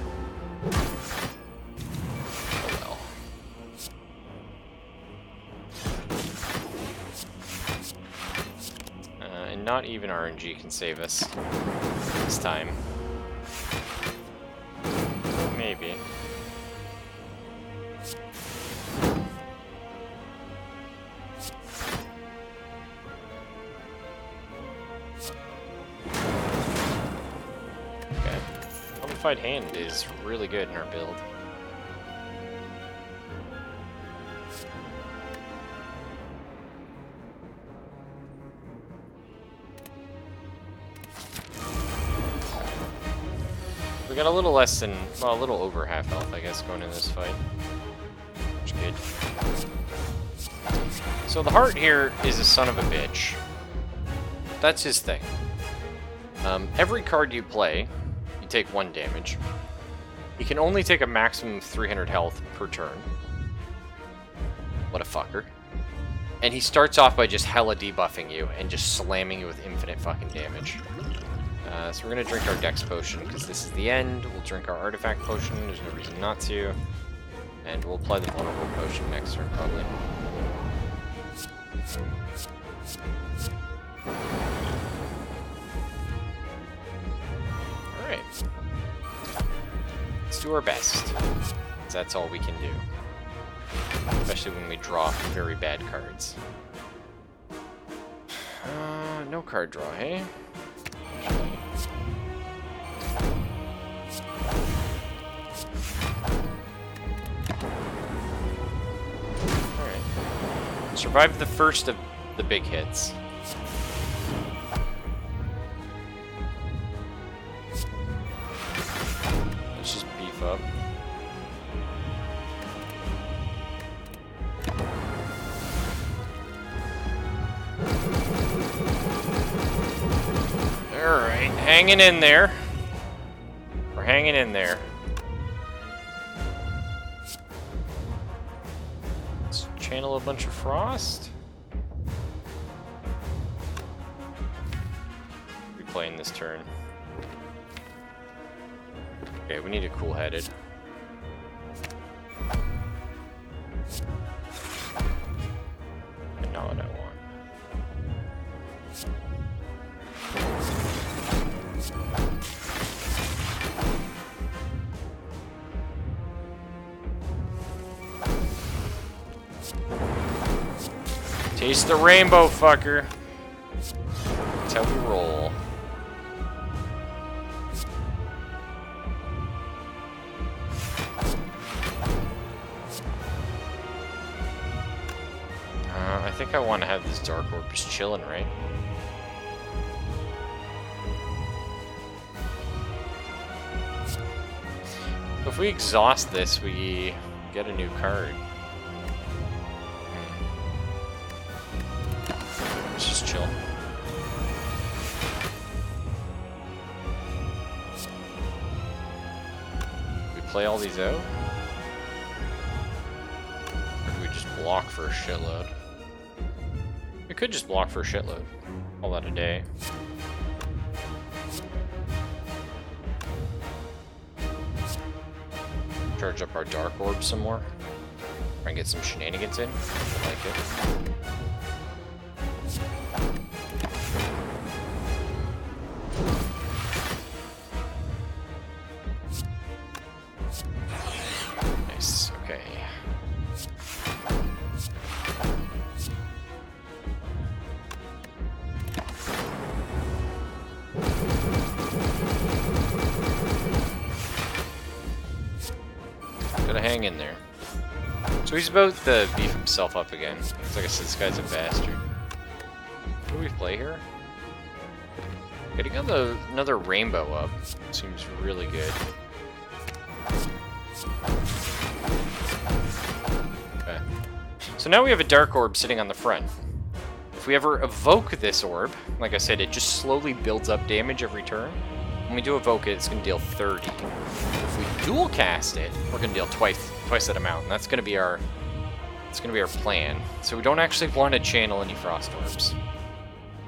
Oh well. And not even RNG can save us this time. Maybe. Hand is really good in our build. We got a little less than, well, a little over half health, I guess, going in this fight. Which is good. So the heart here is a son of a bitch. That's his thing. Every card you play, you take 1 damage. You can only take a maximum of 300 health per turn. What a fucker. And he starts off by just hella debuffing you and just slamming you with infinite fucking damage. So we're gonna drink our Dex potion because this is the end. We'll drink our artifact potion. There's no reason not to. And we'll apply the vulnerable potion next turn, probably. Alright. Let's do our best. That's all we can do. Especially when we draw very bad cards. No card draw, hey? Alright. Survived the first of the big hits. Let's just beef up. Alright, hanging in there. We're hanging in there. channel a bunch of frost. We playing this turn. Okay, we need a cool-headed. And not what I want. Taste the rainbow, fucker. That's how we roll. I think I want to have this Dark Orb just chilling, right? If we exhaust this, we get a new card. Let's just chill. We play all these out? Or do we just block for a shitload? We could just block for a shitload. All that a day. Charge up our Dark Orb some more. Try and get some shenanigans in. I like it. Nice, okay. Gotta hang in there. So he's about to beef himself up again. Because like I said, this guy's a bastard. What do we play here? Getting another rainbow up seems really good. Okay. So now we have a Dark Orb sitting on the front. If we ever evoke this orb, like I said, it just slowly builds up damage every turn. When we do evoke it, it's going to deal 30. If we dual cast it, we're going to deal twice that amount, and that's going to be our plan. So we don't actually want to channel any frost orbs.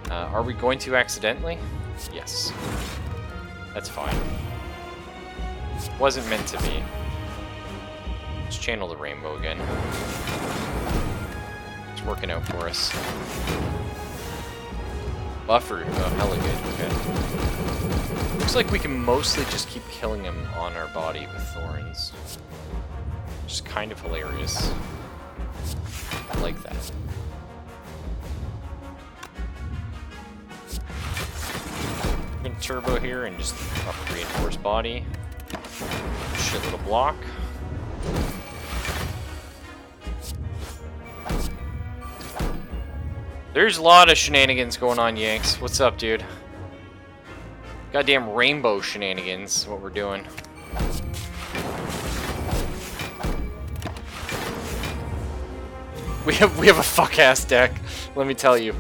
Are we going to accidentally? Yes. That's fine. Wasn't meant to be. Let's channel the rainbow again. It's working out for us. Buffer, oh, hella good, okay. Looks like we can mostly just keep killing him on our body with thorns. Which is kind of hilarious. I like that. I'm gonna turbo here and just up reinforced body. Shit little block. There's a lot of shenanigans going on, Yanks. What's up, dude? Goddamn rainbow shenanigans, what we're doing. We have a fuck-ass deck, let me tell you.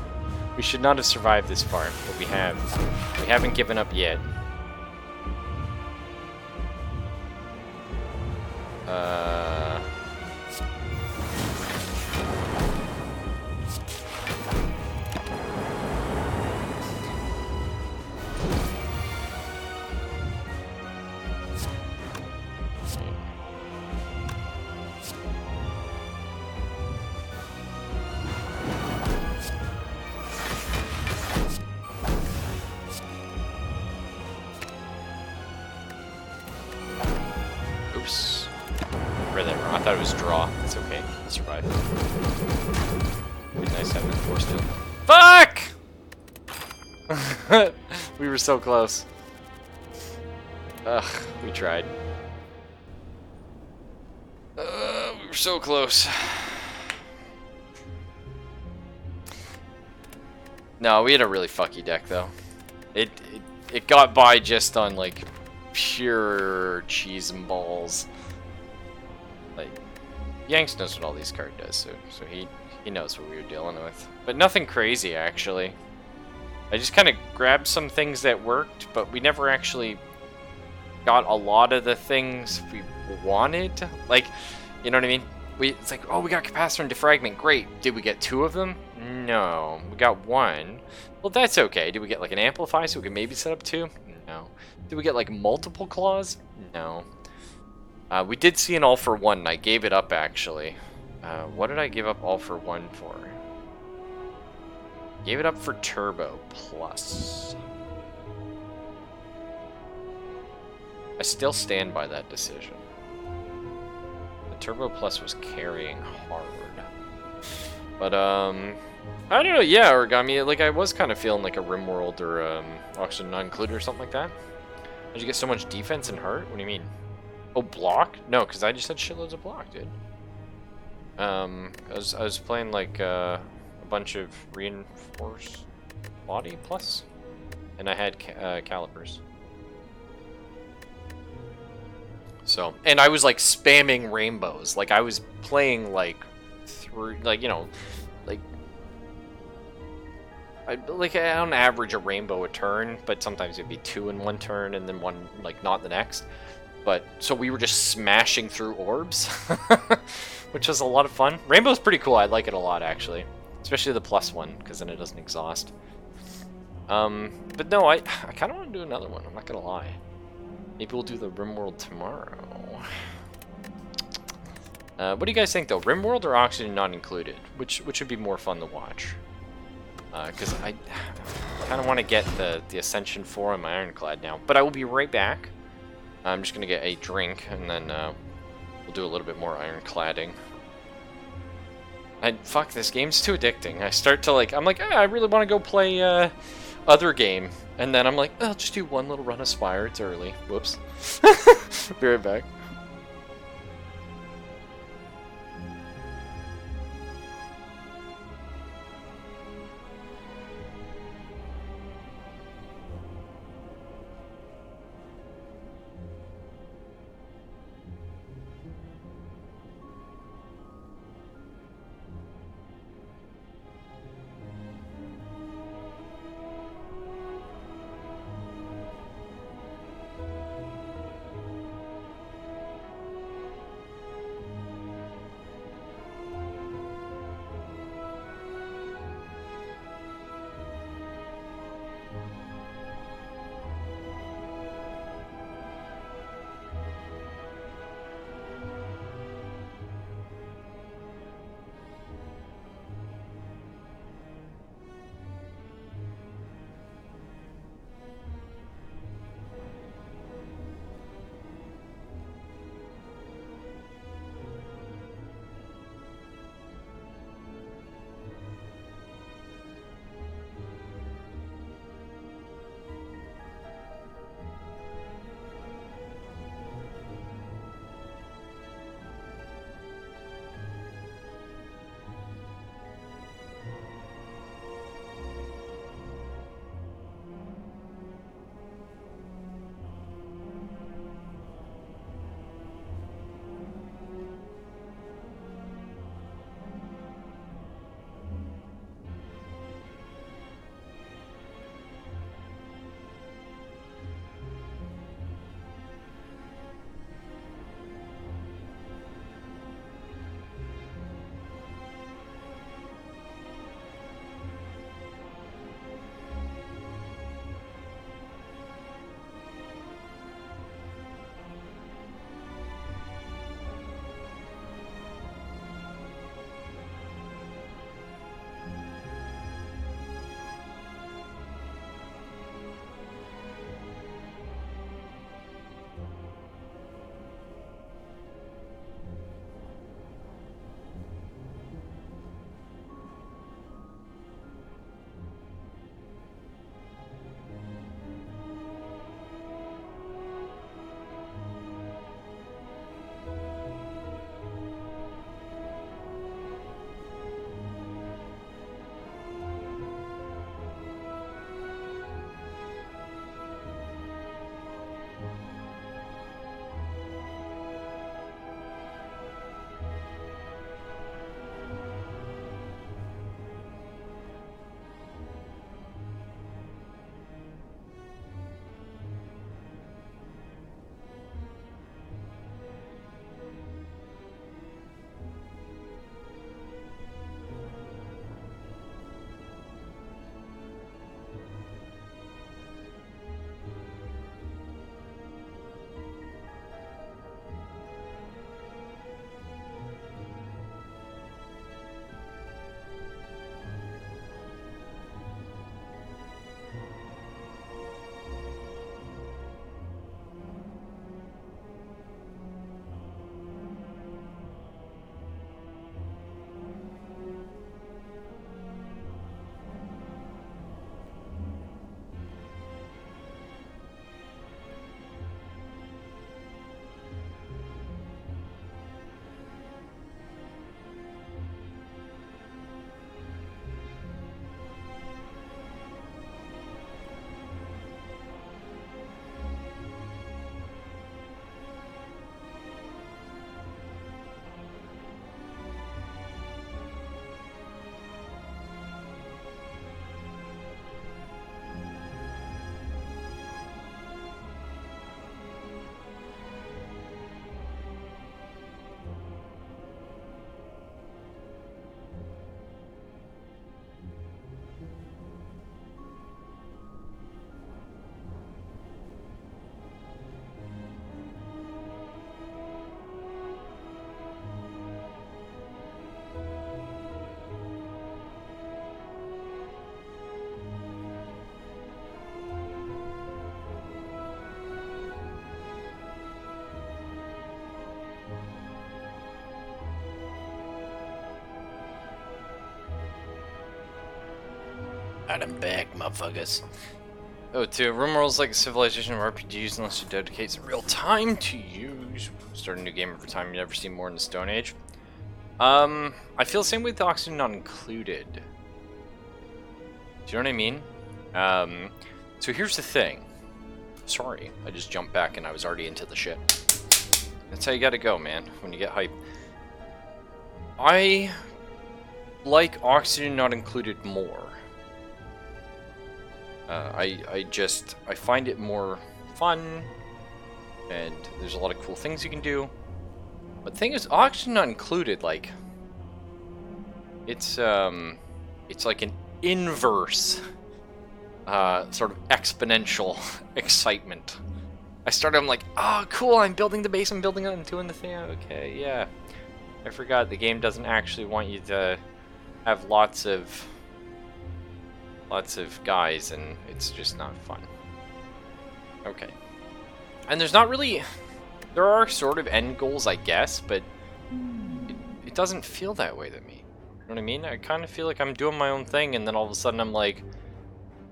We should not have survived this far, but we have. We haven't given up yet. Oops. Read that wrong. I thought it was draw. It's okay. We'll survive. It'd be nice having a force field. Fuck! We were so close. Ugh, we tried. We were so close. No, we had a really fucky deck though. It got by just on like pure cheese and balls. Like Yanks knows what all these cards does, so he knows what we were dealing with. But nothing crazy actually. I just kind of grabbed some things that worked, but we never actually got a lot of the things we wanted. Like, you know what I mean? It's like, oh, we got capacitor and defragment. Great. Did we get 2 of them? No. We got 1. Well, that's okay. Did we get like an amplify so we can maybe set up 2? No. Did we get like multiple claws? No. We did see an all for 1, and I gave it up actually. What did I give up all for 1 for? Gave it up for Turbo Plus. I still stand by that decision. The Turbo Plus was carrying hard. But, I don't know, yeah, Origami, like, I was kind of feeling like a RimWorld or, Oxygen Not Included or something like that. How'd you get so much defense and hurt? What do you mean? Oh, block? No, because I just had shitloads of block, dude. I was playing, like, a bunch of reinforced body plus, and I had calipers. So, and I was like spamming rainbows, like I was playing like through, like, you know, like on average a rainbow a turn, but sometimes it'd be 2 in 1 turn and then 1 like not the next. But so we were just smashing through orbs, which was a lot of fun. Rainbow's pretty cool. I like it a lot actually. Especially the plus one, because then it doesn't exhaust. But no, I kind of want to do another one, I'm not going to lie. Maybe we'll do the RimWorld tomorrow. What do you guys think, though? RimWorld or Oxygen Not Included? Which would be more fun to watch? Because I kind of want to get the Ascension 4 on my Ironclad now. But I will be right back. I'm just going to get a drink, and then we'll do a little bit more Ironcladding. And fuck, this game's too addicting. I start to like, I'm like, I really want to go play other game, and then I'm like, I'll just do one little run of Spire. It's early. Whoops. Be right back. And I'm back, motherfuckers. Oh, to RimWorld's like a civilization of RPGs unless you dedicate some real time to use. Start a new game every time you never see more in the Stone Age. I feel the same way with Oxygen Not Included. Do you know what I mean? So here's the thing. Sorry, I just jumped back and I was already into the shit. That's how you gotta go, man, when you get hype. I like Oxygen Not Included more. I find it more fun, and there's a lot of cool things you can do. But the thing is, Oxygen Not Included, like, it's like an inverse, sort of exponential excitement. I'm like, oh, cool, I'm building the base, I'm building it, I'm doing the thing, okay, yeah. I forgot the game doesn't actually want you to have lots of guys, and it's just not fun. Okay. And there's not really... There are sort of end goals, I guess, but it doesn't feel that way to me. You know what I mean? I kind of feel like I'm doing my own thing, and then all of a sudden I'm like,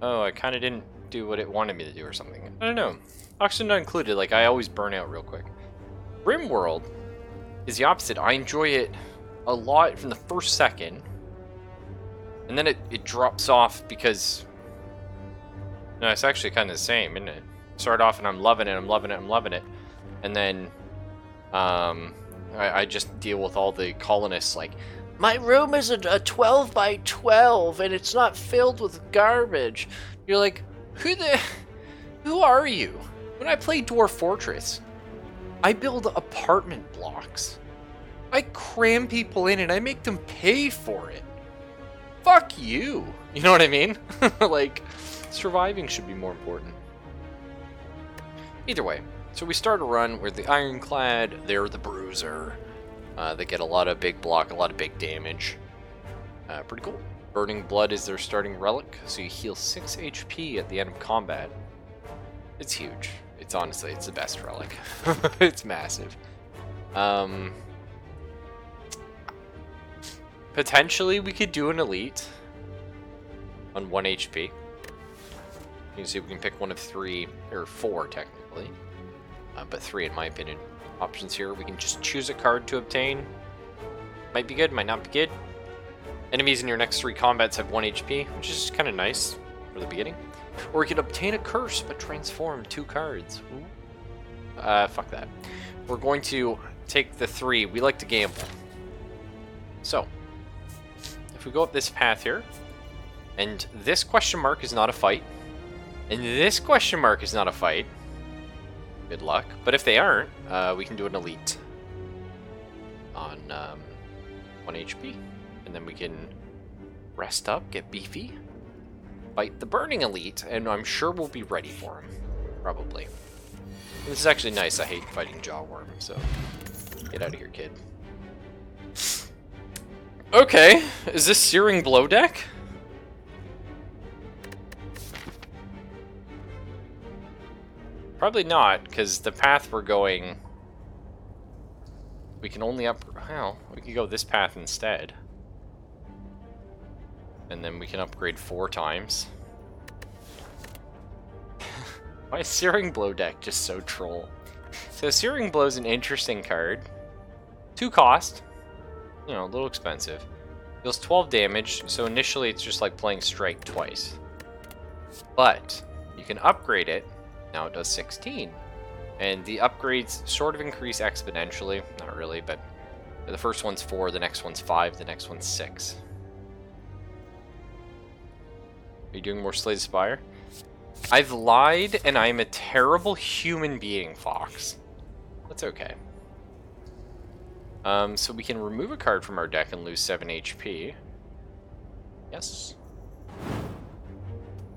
oh, I kind of didn't do what it wanted me to do or something. I don't know. Oxygen Not Included, like, I always burn out real quick. RimWorld is the opposite. I enjoy it a lot from the first second, and then it drops off because... No, it's actually kind of the same, isn't it? Start off and I'm loving it, and then I just deal with all the colonists like, my room isn't a 12 by 12 and it's not filled with garbage. You're like, who are you? When I play Dwarf Fortress, I build apartment blocks. I cram people in and I make them pay for it. Fuck you. You know what I mean? Like, surviving should be more important. Either way, so we start a run where the Ironclad, they're the Bruiser. They get a lot of big block, a lot of big damage. Pretty cool. Burning Blood is their starting relic, so you heal 6 HP at the end of combat. It's huge. It's honestly, it's the best relic. It's massive. Potentially we could do an elite on 1 HP. You can see we can pick one of 3, or 4 technically. But 3 in my opinion. Options here, we can just choose a card to obtain. Might be good, might not be good. Enemies in your next 3 combats have 1 HP, which is kind of nice for the beginning. Or we could obtain a curse, but transform 2 cards. Ooh. Fuck that. We're going to take the 3. We like to gamble. So, if we go up this path here, and this question mark is not a fight, and this question mark is not a fight, good luck. But if they aren't, we can do an elite on 1 HP. And then we can rest up, get beefy, fight the Burning Elite, and I'm sure we'll be ready for him. Probably. This is actually nice. I hate fighting Jawworm, so get out of here, kid. Okay, is this Searing Blow deck? Probably not, because the path we're going, we can only well, we could go this path instead. And then we can upgrade 4 times. Why is Searing Blow deck just so troll? So Searing Blow is an interesting card. 2 cost. You know, a little expensive. Deals 12 damage, so initially it's just like playing Strike twice. But you can upgrade it. Now it does 16. And the upgrades sort of increase exponentially. Not really, but the first one's 4, the next one's 5, the next one's 6. Are you doing more Slay the Spire? I've lied, and I'm a terrible human being, Fox. That's okay. So we can remove a card from our deck and lose 7 HP. Yes.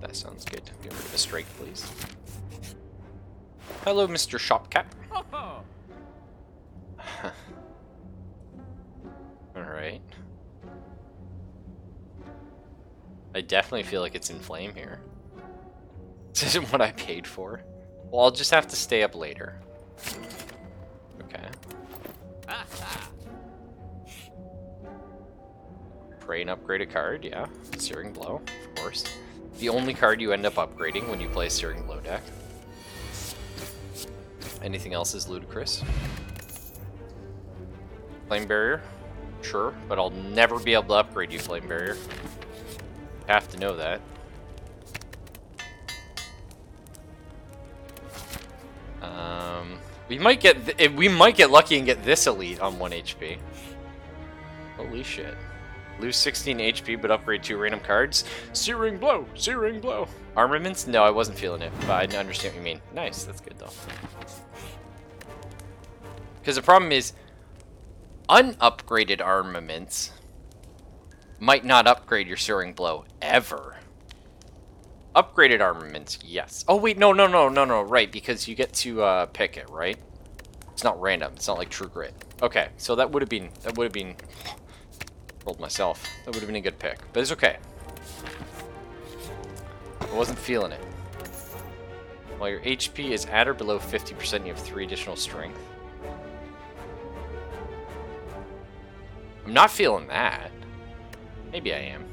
That sounds good. Get rid of the strike, please. Hello, Mr. Shopcap. Alright. I definitely feel like it's in flame here. This isn't what I paid for. Well, I'll just have to stay up later. Okay. Pray and upgrade a card, yeah. Searing Blow, of course. The only card you end up upgrading when you play Searing Blow deck. Anything else is ludicrous. Flame Barrier, sure, but I'll never be able to upgrade you, Flame Barrier. You have to know that. We might get lucky and get this elite on 1 HP. Holy shit. Lose 16 HP but upgrade 2 random cards. Searing Blow! Searing Blow! Armaments? No, I wasn't feeling it, but I understand what you mean. Nice, that's good though. Because the problem is, unupgraded armaments might not upgrade your Searing Blow ever. Upgraded armaments, yes. Oh wait, no, right, because you get to pick it, right? It's not random. It's not like True Grit. Okay, so that would have been, rolled myself. That would have been a good pick, but it's okay. I wasn't feeling it. While your HP is at or below 50%, you have 3 additional strength. I'm not feeling that. Maybe I am.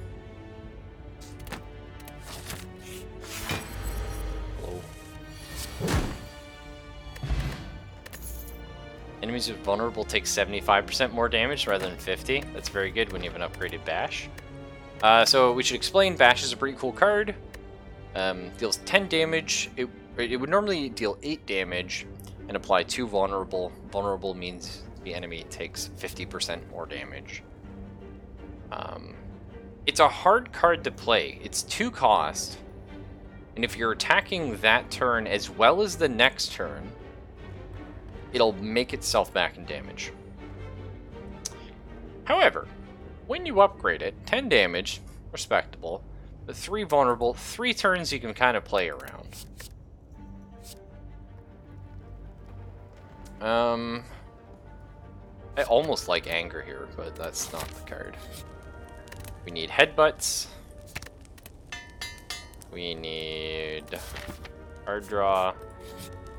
Hello. Enemies who are vulnerable take 75% more damage rather than 50. That's very good when you have an upgraded Bash. So we should explain, Bash is a pretty cool card. Deals 10 damage. It would normally deal 8 damage and apply 2 vulnerable. Vulnerable means the enemy takes 50% more damage. It's a hard card to play. It's 2 cost, and if you're attacking that turn as well as the next turn, it'll make itself back in damage. However, when you upgrade it, 10 damage, respectable, but 3 vulnerable, 3 turns you can kind of play around. I almost like Anger here, but that's not the card. We need Headbutts. We need Card Draw.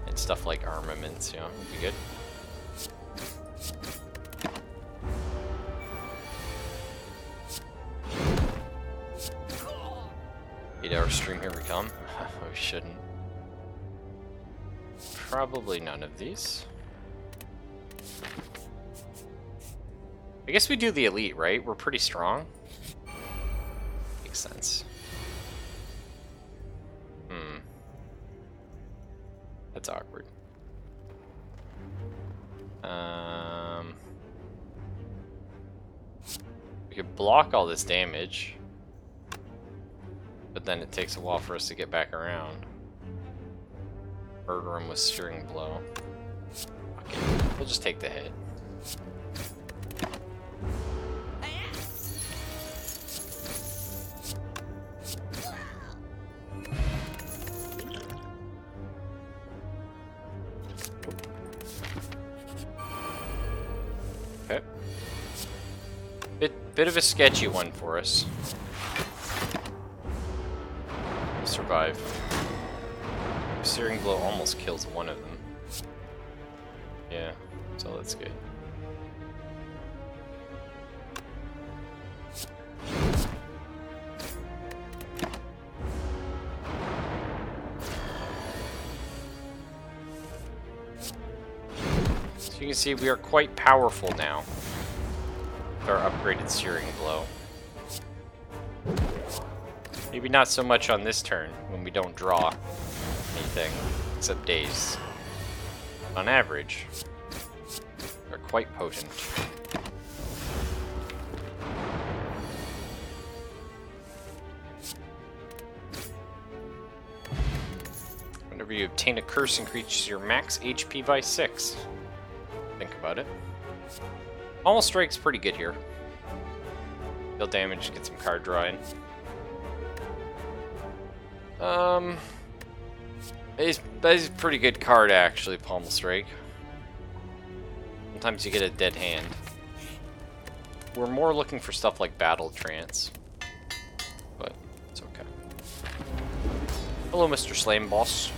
And stuff like Armaments, you know, would be good. 8-hour stream, here we come. We shouldn't. Probably none of these. I guess we do the elite, right? We're pretty strong. Makes sense. That's awkward. We could block all this damage, but then it takes a while for us to get back around. Murder him with Searing Blow. Okay, we'll just take the hit. Okay. Bit of a sketchy one for us. We'll survive. Searing Blow almost kills one of them. Yeah, so that's good. So you can see we are quite powerful now with our upgraded Searing Blow. Maybe not so much on this turn when we don't draw anything except days. On average, they're quite potent. Whenever you obtain a curse, increases your max HP by 6. Think about it. Almost Strike's pretty good here. Deal damage, get some card drawing. That is a pretty good card actually, Pommel Strike. Sometimes you get a dead hand. We're more looking for stuff like Battle Trance, but it's okay. Hello, Mr. Slame Boss.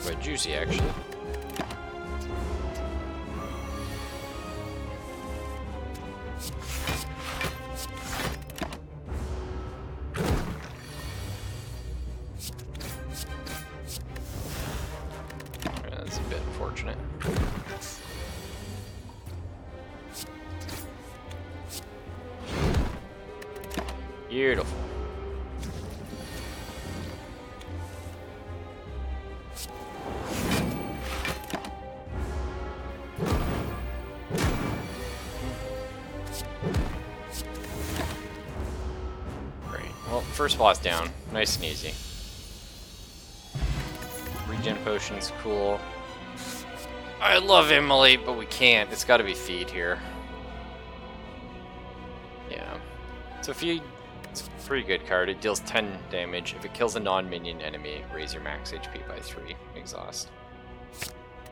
Quite juicy, actually. That's a bit unfortunate. Beautiful. Great. Well, first boss down. Nice and easy. Regen potion's cool. I love Immolate, but we can't. It's got to be feed here. Yeah. So feed, it's a pretty good card. It deals 10 damage. If it kills a non-minion enemy, raise your max HP by 3. Exhaust.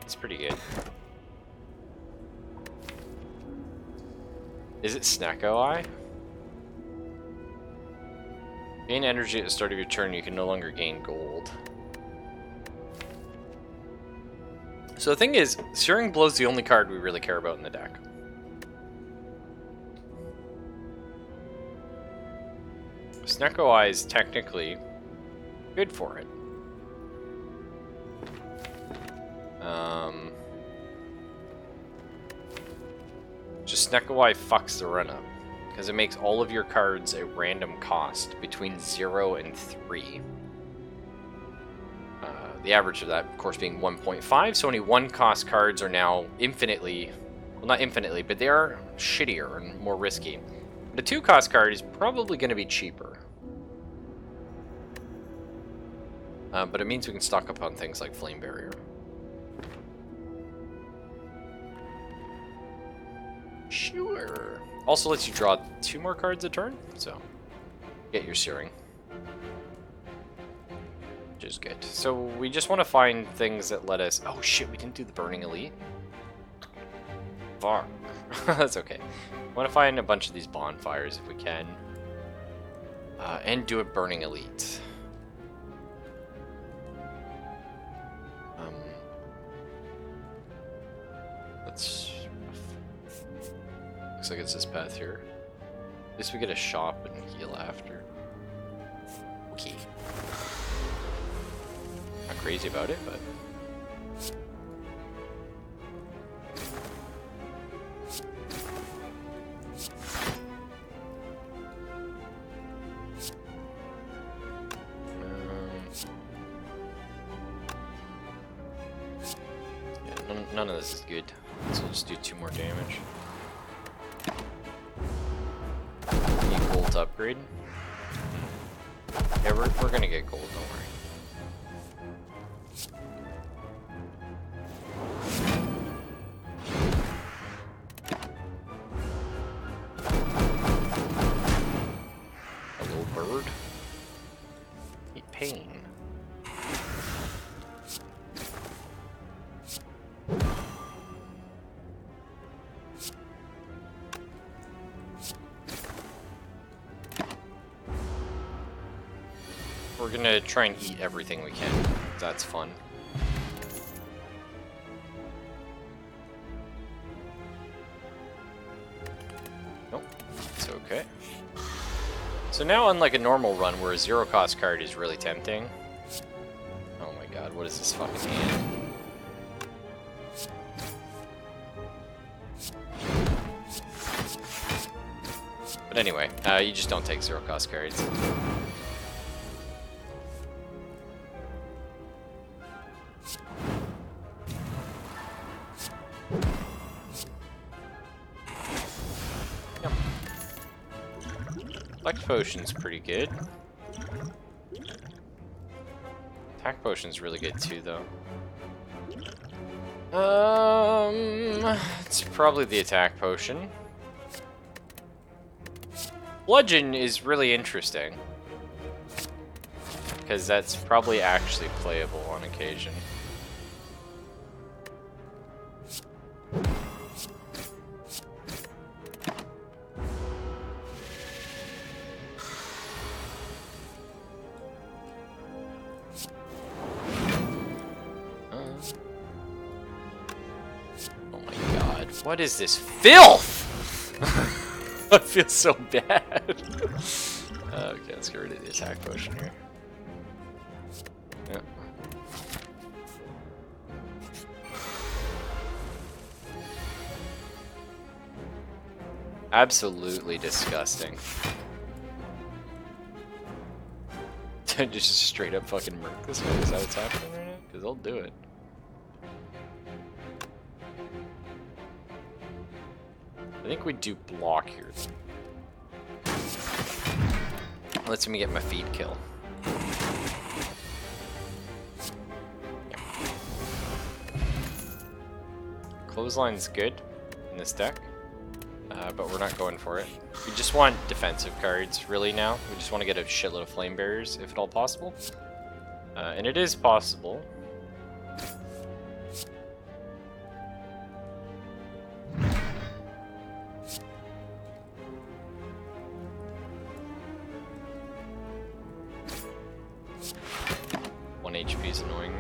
It's pretty good. Is it Snecko Eye? Gain energy at the start of your turn. You can no longer gain gold. So the thing is, Searing Blow's the only card we really care about in the deck. Snecko Eye is technically good for it. Just Snecko Eye fucks the run up, because it makes all of your cards a random cost between 0 and 3. The average of that, of course, being 1.5, so only 1 cost cards are now infinitely, well, not infinitely, but they are shittier and more risky. But a 2 cost card is probably going to be cheaper. But it means we can stock up on things like Flame Barrier. Sure. Also lets you draw 2 more cards a turn, so get your Searing. Which is good. So we just want to find things that let us... Oh shit, we didn't do the Burning Elite. Fuck. That's okay. I want to find a bunch of these bonfires if we can. And do a Burning Elite. Let's... Looks like it's this path here. At least we get a shop and heal after. Okay. Not crazy about it, but... yeah, none of this is good. So we'll just do 2 more damage. Need gold to upgrade. Yeah, we're gonna get gold, don't worry. Bird. Eat pain. We're gonna try and eat everything we can. That's fun. Nope. It's okay. So now, unlike a normal run where a 0 cost card is really tempting. Oh my god, what is this fucking hand? But anyway, you just don't take 0 cost cards. Select Potion's pretty good. Attack Potion's really good too, though. It's probably the Attack Potion. Bludgeon is really interesting, because that's probably actually playable on occasion. What is this filth? I feel so bad. Okay, let's get rid of the attack potion here. Yeah. Absolutely disgusting. Just straight up fucking murk this guy. Is that what's happening right now? Because they'll do it. I think we do block here. Let's me get my feed kill. Clothesline's good in this deck, but we're not going for it. We just want defensive cards, really, now. We just want to get a shitload of flame barriers, if at all possible. And it is possible. HP is annoying me.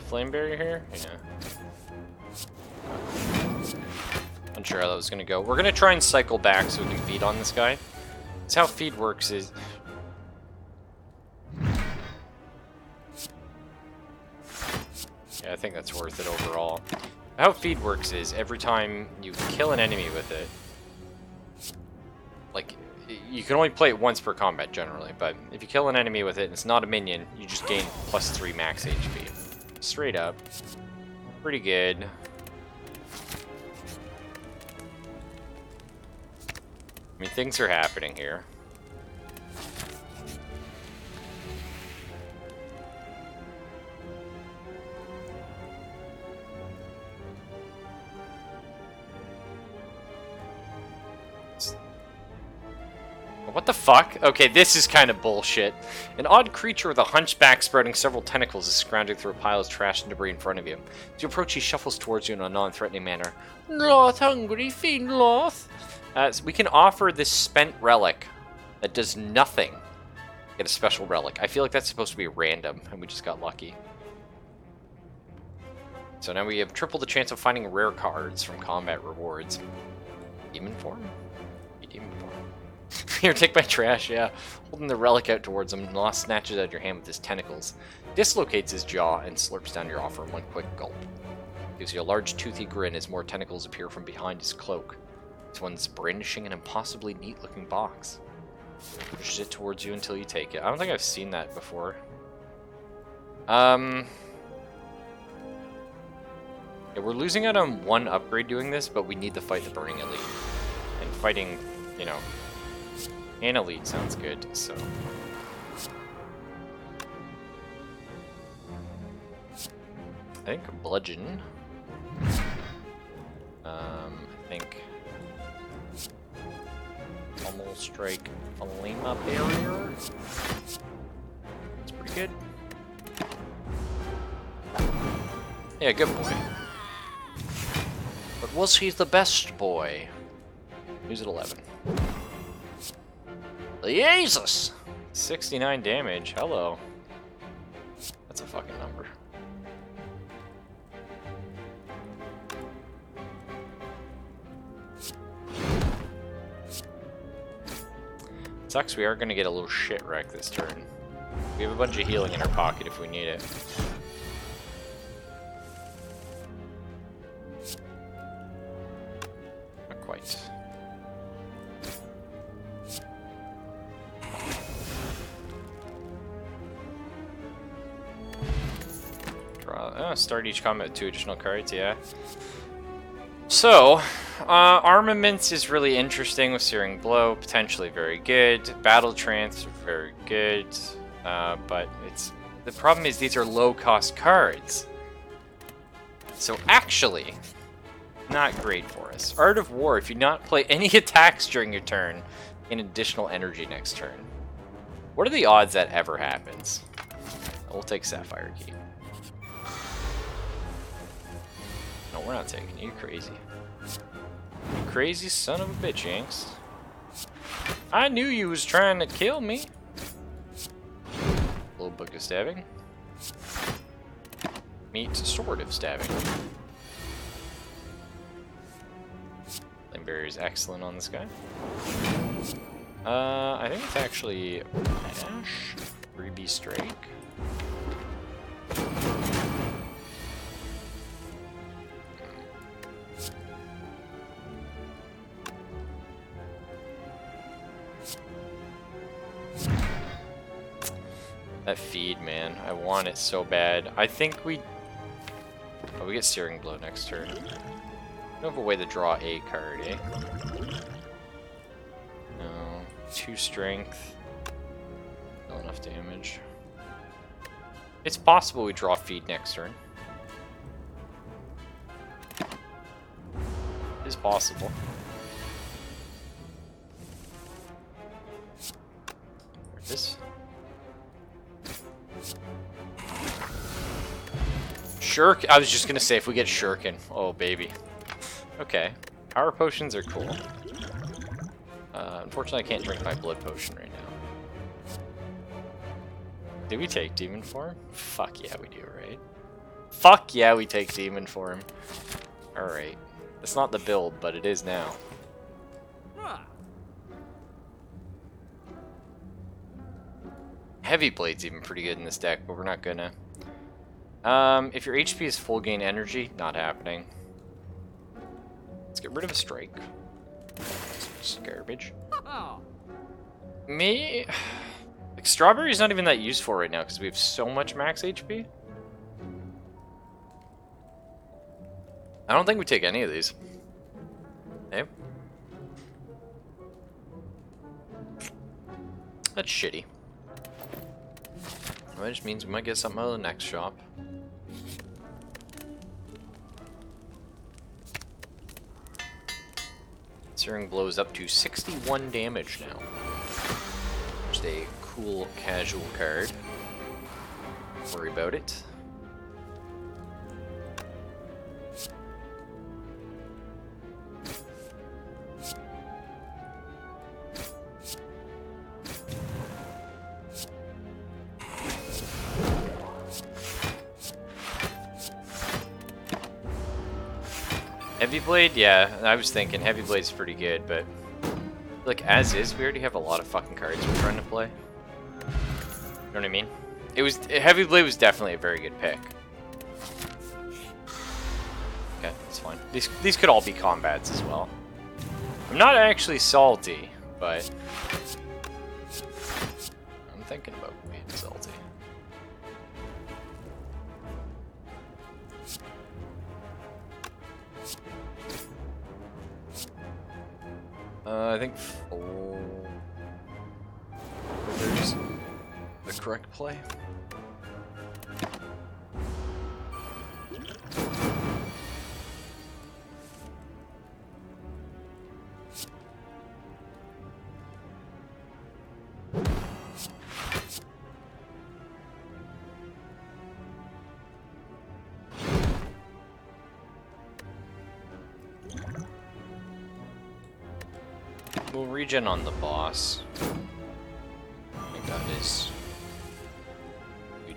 Flame barrier here? Yeah. Unsure how that was gonna go. We're gonna try and cycle back so we can feed on this guy. That's how feed works is... Yeah, I think that's worth it overall. How feed works is every time you kill an enemy with it, like, you can only play it once per combat generally, but if you kill an enemy with it and it's not a minion, you just gain +3 max HP. Straight up. Pretty good. I mean, things are happening here. What the fuck? Okay, this is kind of bullshit. An odd creature with a hunchback sprouting several tentacles is scrounging through a pile of trash and debris in front of you. As you approach, he shuffles towards you in a non-threatening manner. Not hungry, fiend loth. So we can offer this spent relic that does nothing. Get a special relic. I feel like that's supposed to be random, and we just got lucky. So now we have triple the chance of finding rare cards from combat rewards. Demon form? Demon form. Here, take my trash, yeah. Holding the relic out towards him, Loth snatches out your hand with his tentacles, dislocates his jaw, and slurps down your offer in one quick gulp. Gives you a large toothy grin as more tentacles appear from behind his cloak. This one's brandishing an impossibly neat-looking box. Pushes it towards you until you take it. I don't think I've seen that before. Yeah, we're losing out on one upgrade doing this, but we need to fight the Burning Elite. And fighting, you know, an Elite sounds good, so... I think Bludgeon. I think... Pummel Strike, Alema Barrier. That's pretty good. Yeah, good boy. But was he the best boy? He's at 11. Jesus! 69 damage. Hello. That's a fucking number. Sucks we are going to get a little shit wrecked this turn. We have a bunch of healing in our pocket if we need it. Not quite. Draw. Oh, start each combat with 2 additional cards, yeah. So, Armaments is really interesting with Searing Blow, potentially very good. Battle Trance, very good. But the problem is these are low-cost cards. So actually, not great for us. Art of War, if you not play any attacks during your turn, gain additional energy next turn. What are the odds that ever happens? We'll take Sapphire Key. No, we're not taking you. Crazy. You crazy son of a bitch, Yanks. I knew you was trying to kill me. Little book of stabbing. Meets sword of stabbing. Flame barrier is excellent on this guy. I think it's actually Ash. 3B Strike. That feed, man. I want it so bad. I think we... Oh, we get Searing Blow next turn. We have a way to draw a card, eh? No. 2 strength. Not enough damage. It's possible we draw feed next turn. It's possible. There it is. Shirk. I was just gonna say if we get Shuriken. Oh baby. Okay. Power potions are cool. Unfortunately, I can't drink my blood potion right now. Did we take demon form? Fuck yeah, we do, right? Fuck yeah, we take demon form. All right. It's not the build, but it is now. Heavy Blade's even pretty good in this deck, but we're not gonna. If your HP is full gain energy, not happening. Let's get rid of a strike. It's garbage. Me? Like, Strawberry's not even that useful right now because we have so much max HP. I don't think we take any of these. Okay. That's shitty. That just means we might get something out of the next shop. Searing blows up to 61 damage now. Just a cool casual card. Don't worry about it. Heavy Blade, yeah, I was thinking Heavy Blade's pretty good, but like as is, we already have a lot of fucking cards we're trying to play. You know what I mean? Heavy Blade was definitely a very good pick. Okay, that's fine. These could all be combats as well. I'm not actually salty, but I'm thinking about being salty. I think 4 is the correct play. We'll regen on the boss. I think that is good.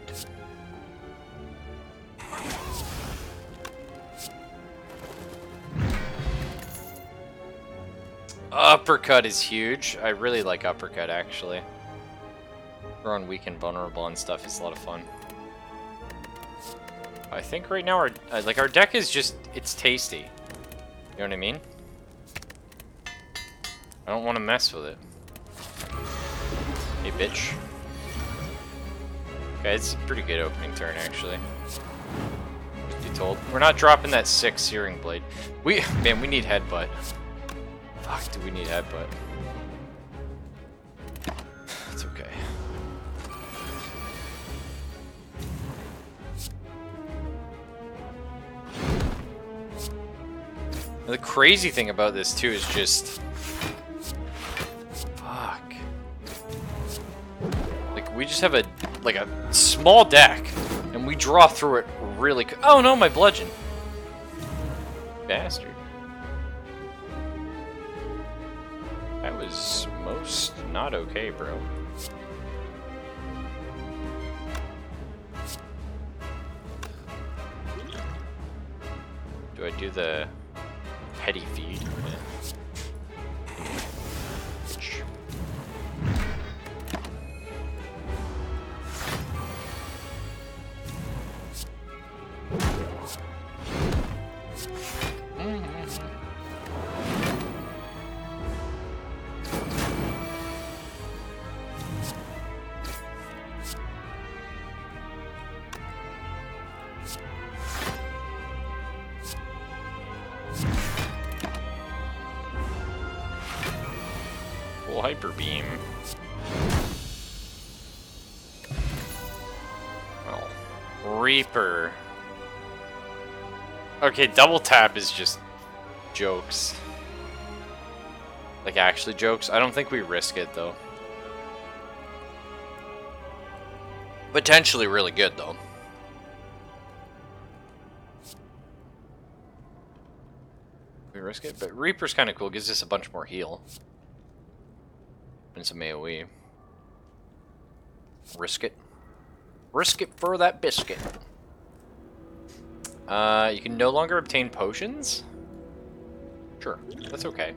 Uppercut is huge. I really like Uppercut, actually. We're on weak and vulnerable and stuff. It's a lot of fun. I think right now our deck is just, it's tasty. You know what I mean? I don't want to mess with it. Hey, bitch. Okay, it's a pretty good opening turn, actually. Just be told. We're not dropping that 6 Searing Blade. Man, we need Headbutt. Fuck, do we need Headbutt? It's okay. The crazy thing about this, too, is just... Fuck. Like, we just have a like a small deck, and we draw through it really. Oh no, my bludgeon, bastard! That was most not okay, bro. Do I do the petty feed? Hyper beam. Oh, Reaper. Okay, double tap is just jokes. Like actually jokes. I don't think we risk it though. Potentially really good though. We risk it, but Reaper's kind of cool. Gives us a bunch more heal. And some AoE. Risk it. Risk it for that biscuit. You can no longer obtain potions? Sure, that's okay.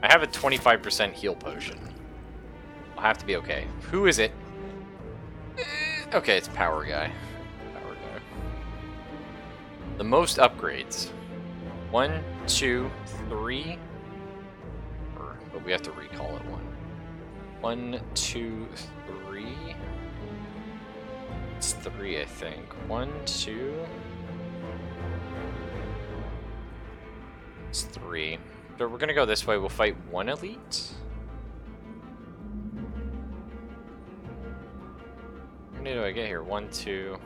I have a 25% heal potion. I'll have to be okay. Who is it? Okay, it's Power Guy. Power Guy. The most upgrades. 1, 2, 3. But we have to recall it 1. 1, 2, 3. It's 3, I think. 1, 2. It's 3. So we're gonna go this way. We'll fight 1 elite. How many do I get here? 1, 2.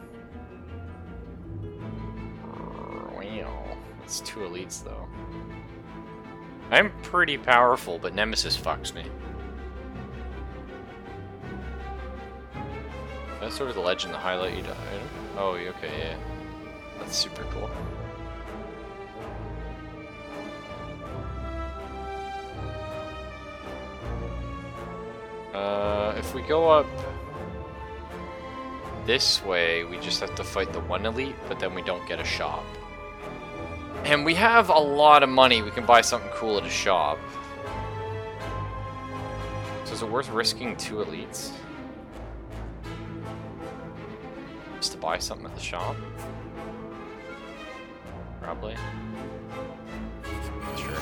Wow. That's 2 elites, though. I'm pretty powerful, but Nemesis fucks me. That's sort of the legend, the highlight you die. Oh, okay, yeah. That's super cool. If we go up this way, we just have to fight the 1 elite, but then we don't get a shop. And we have a lot of money. We can buy something cool at a shop. So is it worth risking 2 elites? Just to buy something at the shop? Probably. Sure.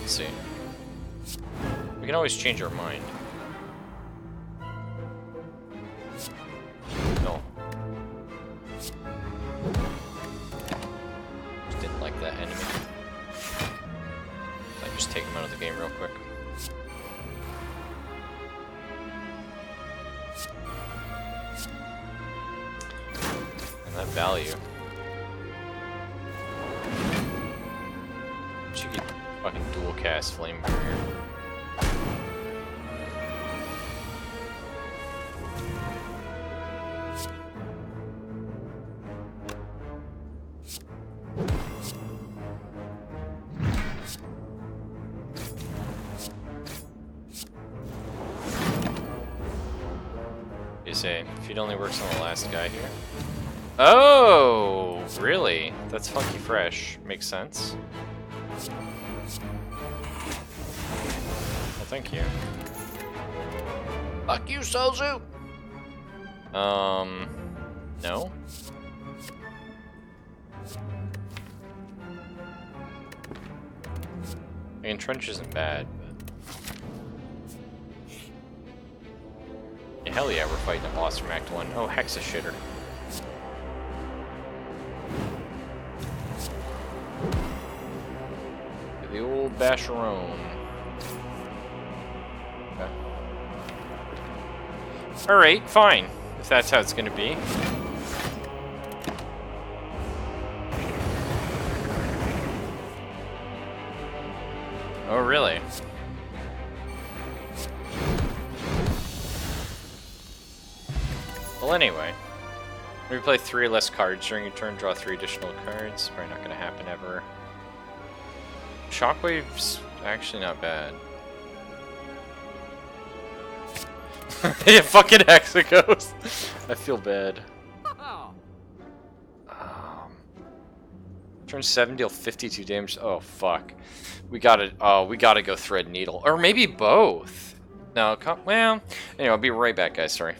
Let's see. We can always change our mind. No. Just didn't like that enemy. I just take him out of the game real quick. And that value. She could fucking dual cast Flame Barrier. You say, if it only works on the last guy here. Oh, really? That's funky fresh. Makes sense. Well, thank you. Fuck you, Sozu! No? I mean, Trench isn't bad, but... Yeah, hell yeah, we're fighting a boss from Act 1. Oh, Hexa shitter. The old Basharone. Okay. Alright, fine. If that's how it's gonna be. Oh, really? Well, anyway. We play 3 less cards during your turn, draw 3 additional cards. Probably not going to happen ever. Shockwave's actually not bad. Yeah, fucking Hexagos. I feel bad. Turn 7, deal 52 damage. Oh fuck. We gotta go thread needle. Or maybe both. No, well, anyway, I'll be right back, guys, sorry.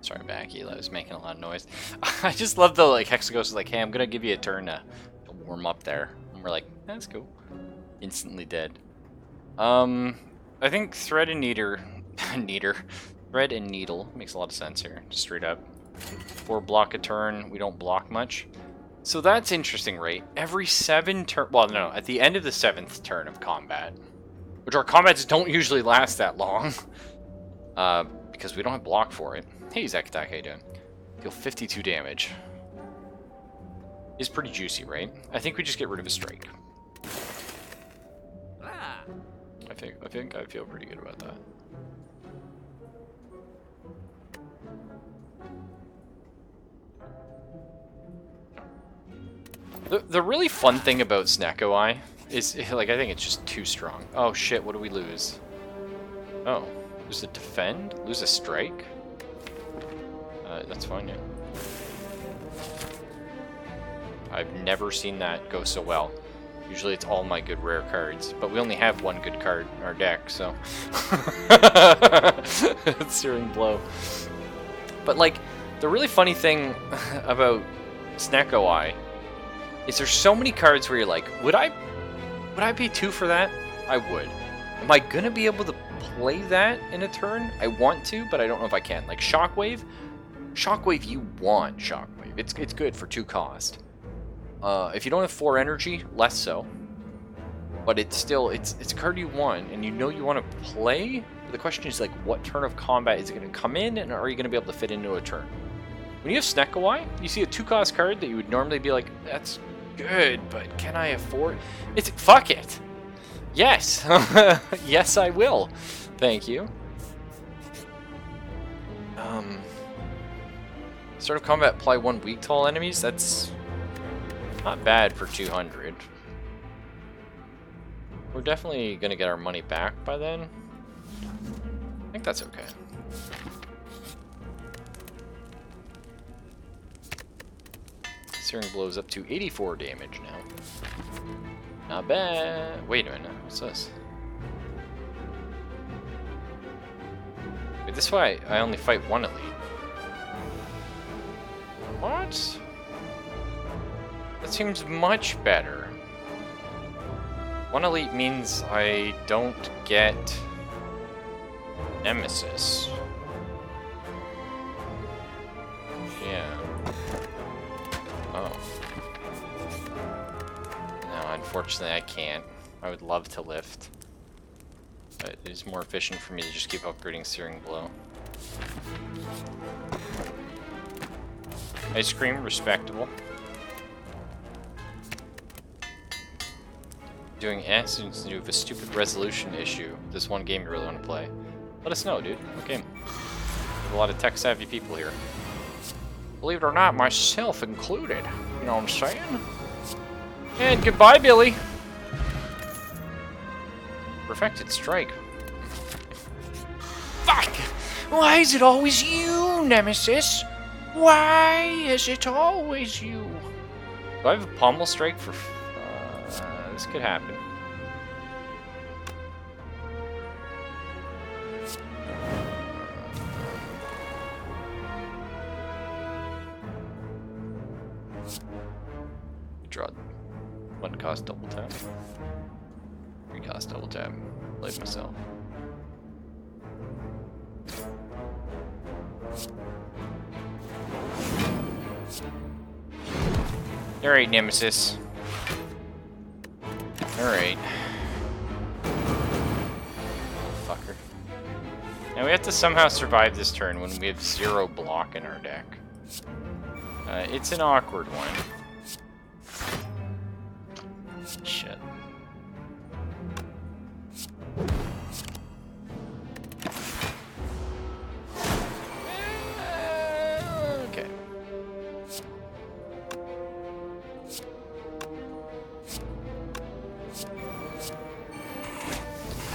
Sorry, Backy, I was making a lot of noise. I just love the like Hexagos is like, hey, I'm gonna give you a turn to warm up there. And we're like, that's cool. Instantly dead. I think Thread and Thread and Needle makes a lot of sense here, just straight up. 4 block a turn, we don't block much. So that's interesting, right? Every 7 turn, well, no, at the end of the 7th turn of combat, which our combats don't usually last that long, because we don't have block for it. Hey, Zekatak, how you doing? Deal 52 damage. Is pretty juicy, right? I think we just get rid of a strike. I feel pretty good about that. The really fun thing about Sneko-Eye is, like, I think it's just too strong. Oh shit, what do we lose? Oh, lose a defend? Lose a strike? That's fine, yeah. I've never seen that go so well. Usually it's all my good rare cards, but we only have 1 good card in our deck, so... Searing Blow. But, like, the really funny thing about Sneko-Eye is there's so many cards where you're like, would I pay 2 for that? I would. Am I gonna be able to play that in a turn? I want to, but I don't know if I can. Like Shockwave, you want Shockwave. It's good for 2 cost. If you don't have 4 energy, less so. But it's still, it's a card you want, and you know you want to play. But the question is, like, what turn of combat is it going to come in, and are you going to be able to fit into a turn? When you have Sneko-Eye, you see a 2-cost card that you would normally be like, that's good, but can I afford? Fuck it. Yes. Yes, I will. Thank you. Start of combat, apply 1 weak to all enemies. That's not bad for 200. We're definitely going to get our money back by then. I think that's okay. Searing Blow is up to 84 damage now. Not bad. Wait a minute. What's this? Wait, this is why I only fight 1 elite. What? That seems much better. 1 elite means I don't get Nemesis. Yeah. Oh. unfortunately I can't. I would love to lift. But it is more efficient for me to just keep upgrading Searing Blow. Ice Cream, respectable. Doing S and you have a stupid resolution issue. This one game you really want to play. Let us know, dude. What game? There's a lot of tech-savvy people here. Believe it or not, myself included. You know what I'm saying? And goodbye, Billy. Perfected strike. Fuck! Why is it always you, Nemesis? Why is it always you? Do I have a pommel strike for... this could happen. Draw. One cost double tap. Three cost double tap. Played myself. Alright, Nemesis. Alright. Fucker. Now we have to somehow survive this turn when we have 0 block in our deck. It's an awkward one. Shit. Okay.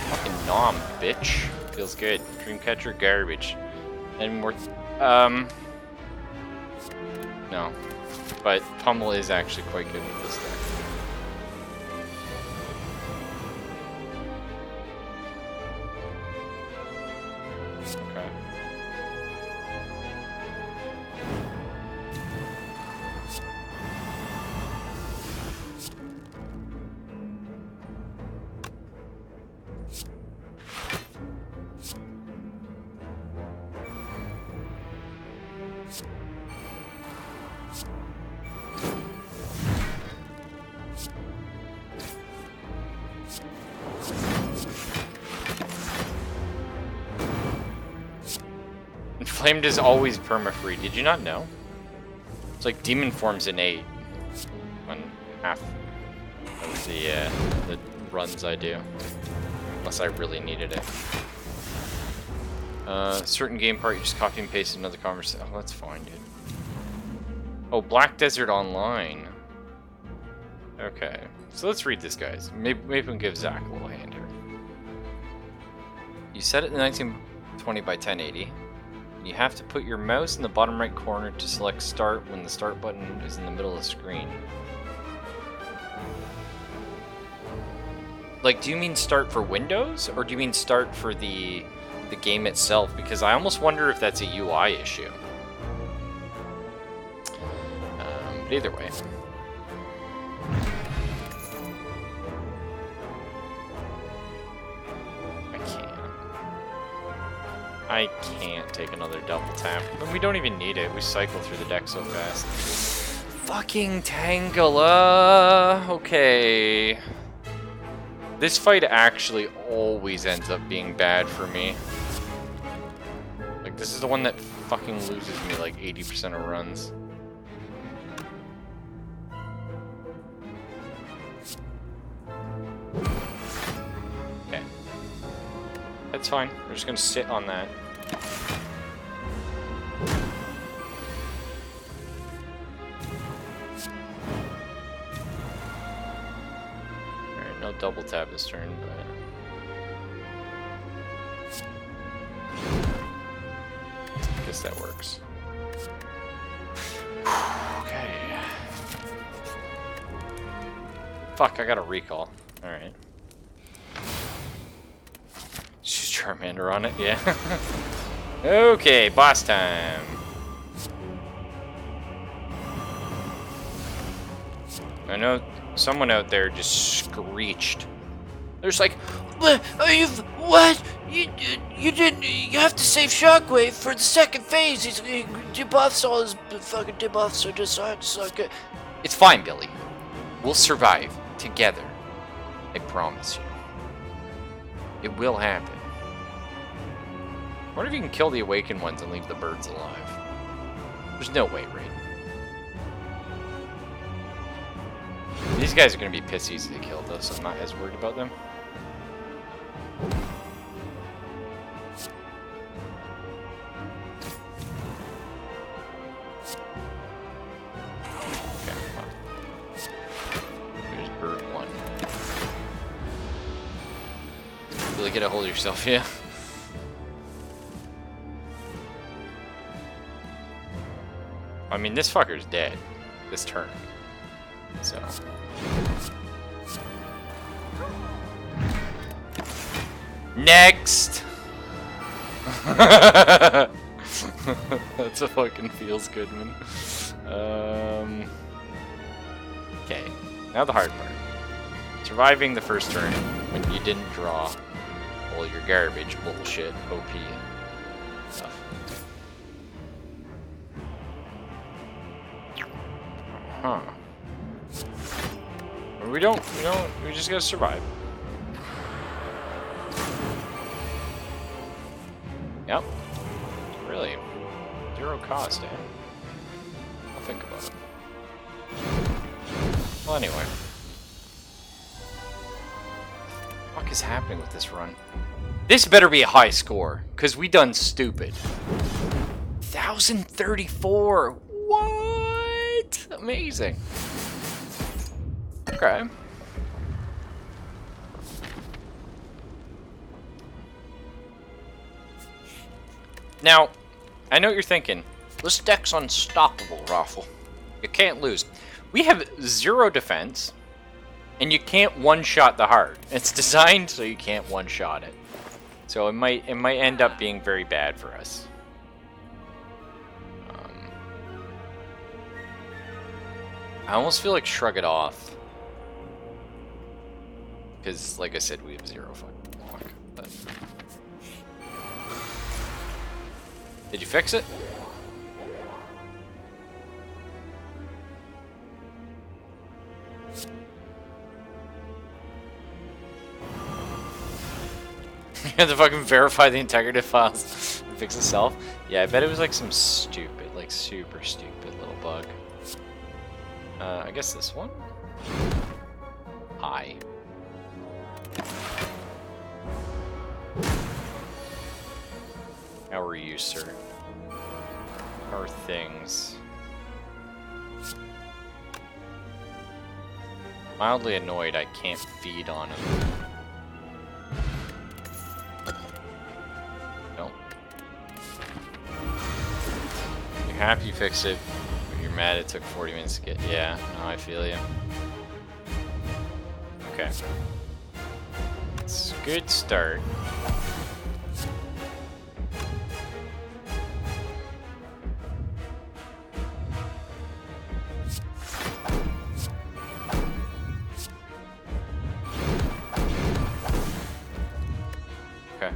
Fucking nom, bitch. Feels good. Dreamcatcher garbage. And more. No. But Pummel is actually quite good with this deck. Okay. Inflamed is always perma-free. Did you not know? It's like Demon Form's innate on half of the runs I do. Unless I really needed it. Certain game part, you just copy and paste another conversation. Oh, that's fine, dude. Oh, Black Desert Online. Okay. So let's read this, guys. Maybe we can give Zach a little hand here. You set it in 1920 by 1080. You have to put your mouse in the bottom right corner to select start when the start button is in the middle of the screen. Like, do you mean start for Windows, or do you mean start for the game itself? Because I almost wonder if that's a UI issue. But either way. I can't take another double tap. And we don't even need it. We cycle through the deck so fast. Fucking Tangela! Okay. This fight actually always ends up being bad for me. Like, this is the one that fucking loses me like 80% of runs. Okay. That's fine. We're just gonna sit on that. Alright, no double tap this turn, but... I guess that works. Okay. Fuck, I got a recall. Alright. She's Charmander on it, yeah. Okay, boss time. I know someone out there just screeched. There's like, what? You didn't. You have to save Shockwave for the second phase. He debuffs all his fucking debuffs, so just so good. It's fine, Billy. We'll survive. together. I promise you. It will happen. I wonder if you can kill the awakened ones and leave the birds alive. There's no way, right? These guys are going to be piss easy to kill, though, so I'm not as worried about them. Okay, well. There's bird one. Really get a hold of yourself, yeah. I mean, this fucker's dead this turn. So. Next! That's a fucking feels good one. Okay, now the hard part. Surviving the first turn when you didn't draw all your garbage, bullshit, OP stuff. Huh. We just gotta survive. Yep. Really. 0 cost, eh? I'll think about it. Well, anyway. What is happening with this run? This better be a high score, because we done stupid. 1,034! What? Amazing. Okay. Now, I know what you're thinking. This deck's unstoppable, Raffle. You can't lose. We have 0 defense, and you can't one-shot the heart. It's designed so you can't one-shot it. So it might end up being very bad for us. I almost feel like shrug it off. Because, like I said, we have 0 fucking block. But... Did you fix it? You have to fucking verify the integrity files and fix itself? Yeah, I bet it was like some stupid, like super stupid little bug. I guess this one? Hi. How are you, sir? How are things? Mildly annoyed I can't feed on him. Nope. You're happy you fixed it, but you're mad it took 40 minutes to get... Yeah, no, I feel you. Okay. It's a good start. Okay.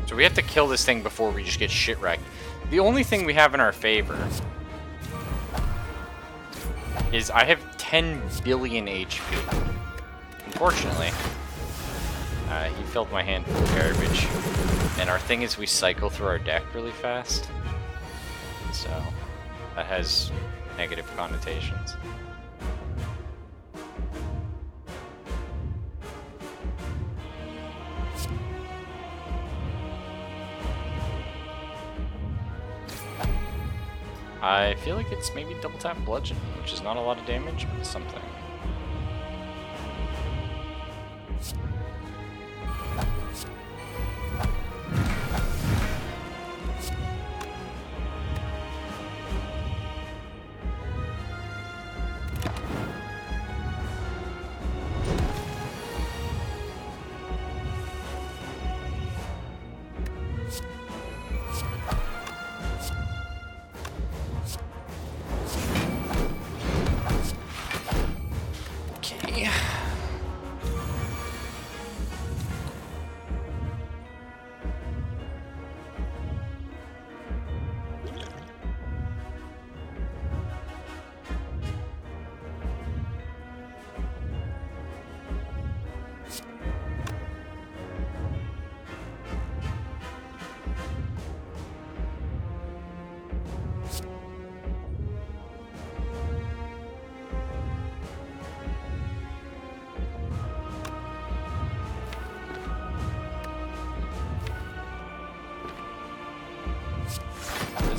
So we have to kill this thing before we just get shit wrecked. The only thing we have in our favor is I have 10 billion HP. Unfortunately, he filled my hand full of garbage. And our thing is we cycle through our deck really fast. So that has negative connotations. I feel like it's maybe double tap bludgeon, which is not a lot of damage, but it's something.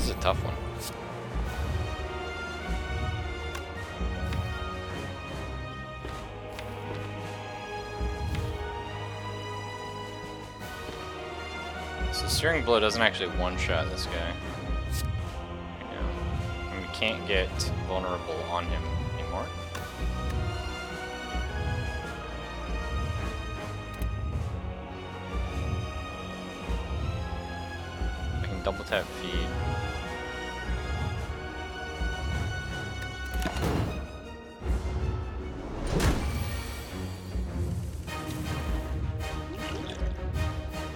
is a tough one. So Searing Blow doesn't actually one-shot this guy. Yeah. And we can't get vulnerable on him anymore. I can double tap feed.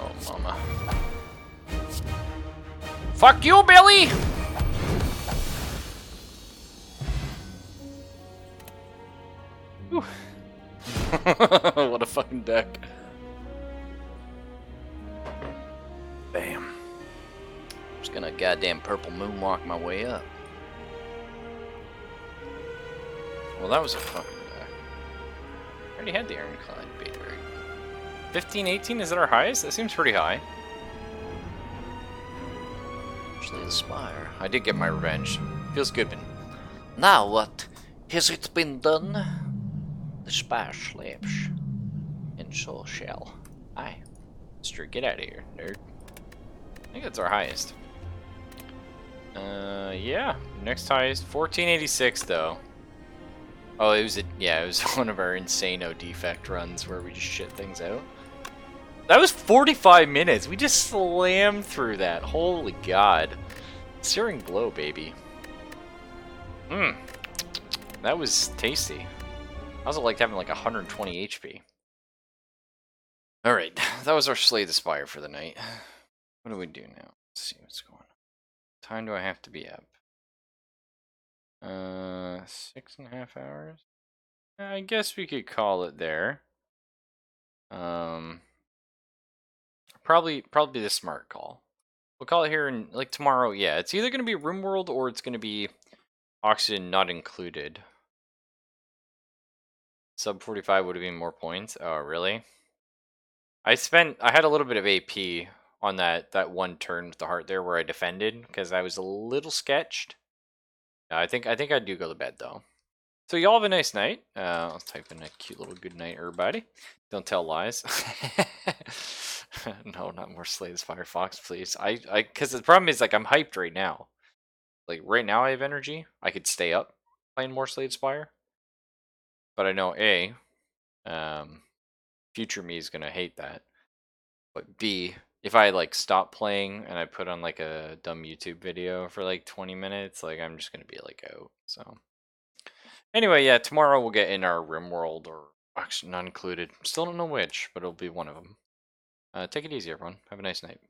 Oh, mama. Fuck you, Billy! What a fucking deck. Bam. Just gonna goddamn purple moonwalk my way up. Well, that was a fucking deck. I already had the Ironclad bait, right? 15, 18, is that our highest? That seems pretty high. Actually, the Spire. I did get my revenge. Feels good, man. Now what? Has it been done? The Spire sleeps. And so shall I. Mister, get out of here, nerd. I think that's our highest. Yeah. Next highest, 1486 though. Oh, it was one of our Insano defect runs where we just shit things out. That was 45 minutes. We just slammed through that. Holy god. Searing Blow, baby. That was tasty. I also liked having like 120 HP. Alright, that was our Slay the Spire for the night. What do we do now? Let's see what's going on. What time do I have to be up? 6.5 hours? I guess we could call it there. Probably the smart call. We'll call it here in like tomorrow. Yeah, it's either gonna be RimWorld or it's gonna be Oxygen not included. Sub 45 would have been more points. Oh, really? I had a little bit of AP on that one turn with the heart there where I defended because I was a little sketched. I think I do go to bed though. So y'all have a nice night. I'll type in a cute little good night, everybody. Don't tell lies. No, not more Slay the Spire Fox, please. Because the problem is like I'm hyped right now. Like right now I have energy. I could stay up playing more Slay the Spire. But I know A, future me is gonna hate that. But B, if I like stop playing and I put on like a dumb YouTube video for like 20 minutes, like I'm just gonna be like out. So anyway, yeah, tomorrow we'll get in our RimWorld or actually not included. Still don't know which, but it'll be one of them. Take it easy, everyone. Have a nice night.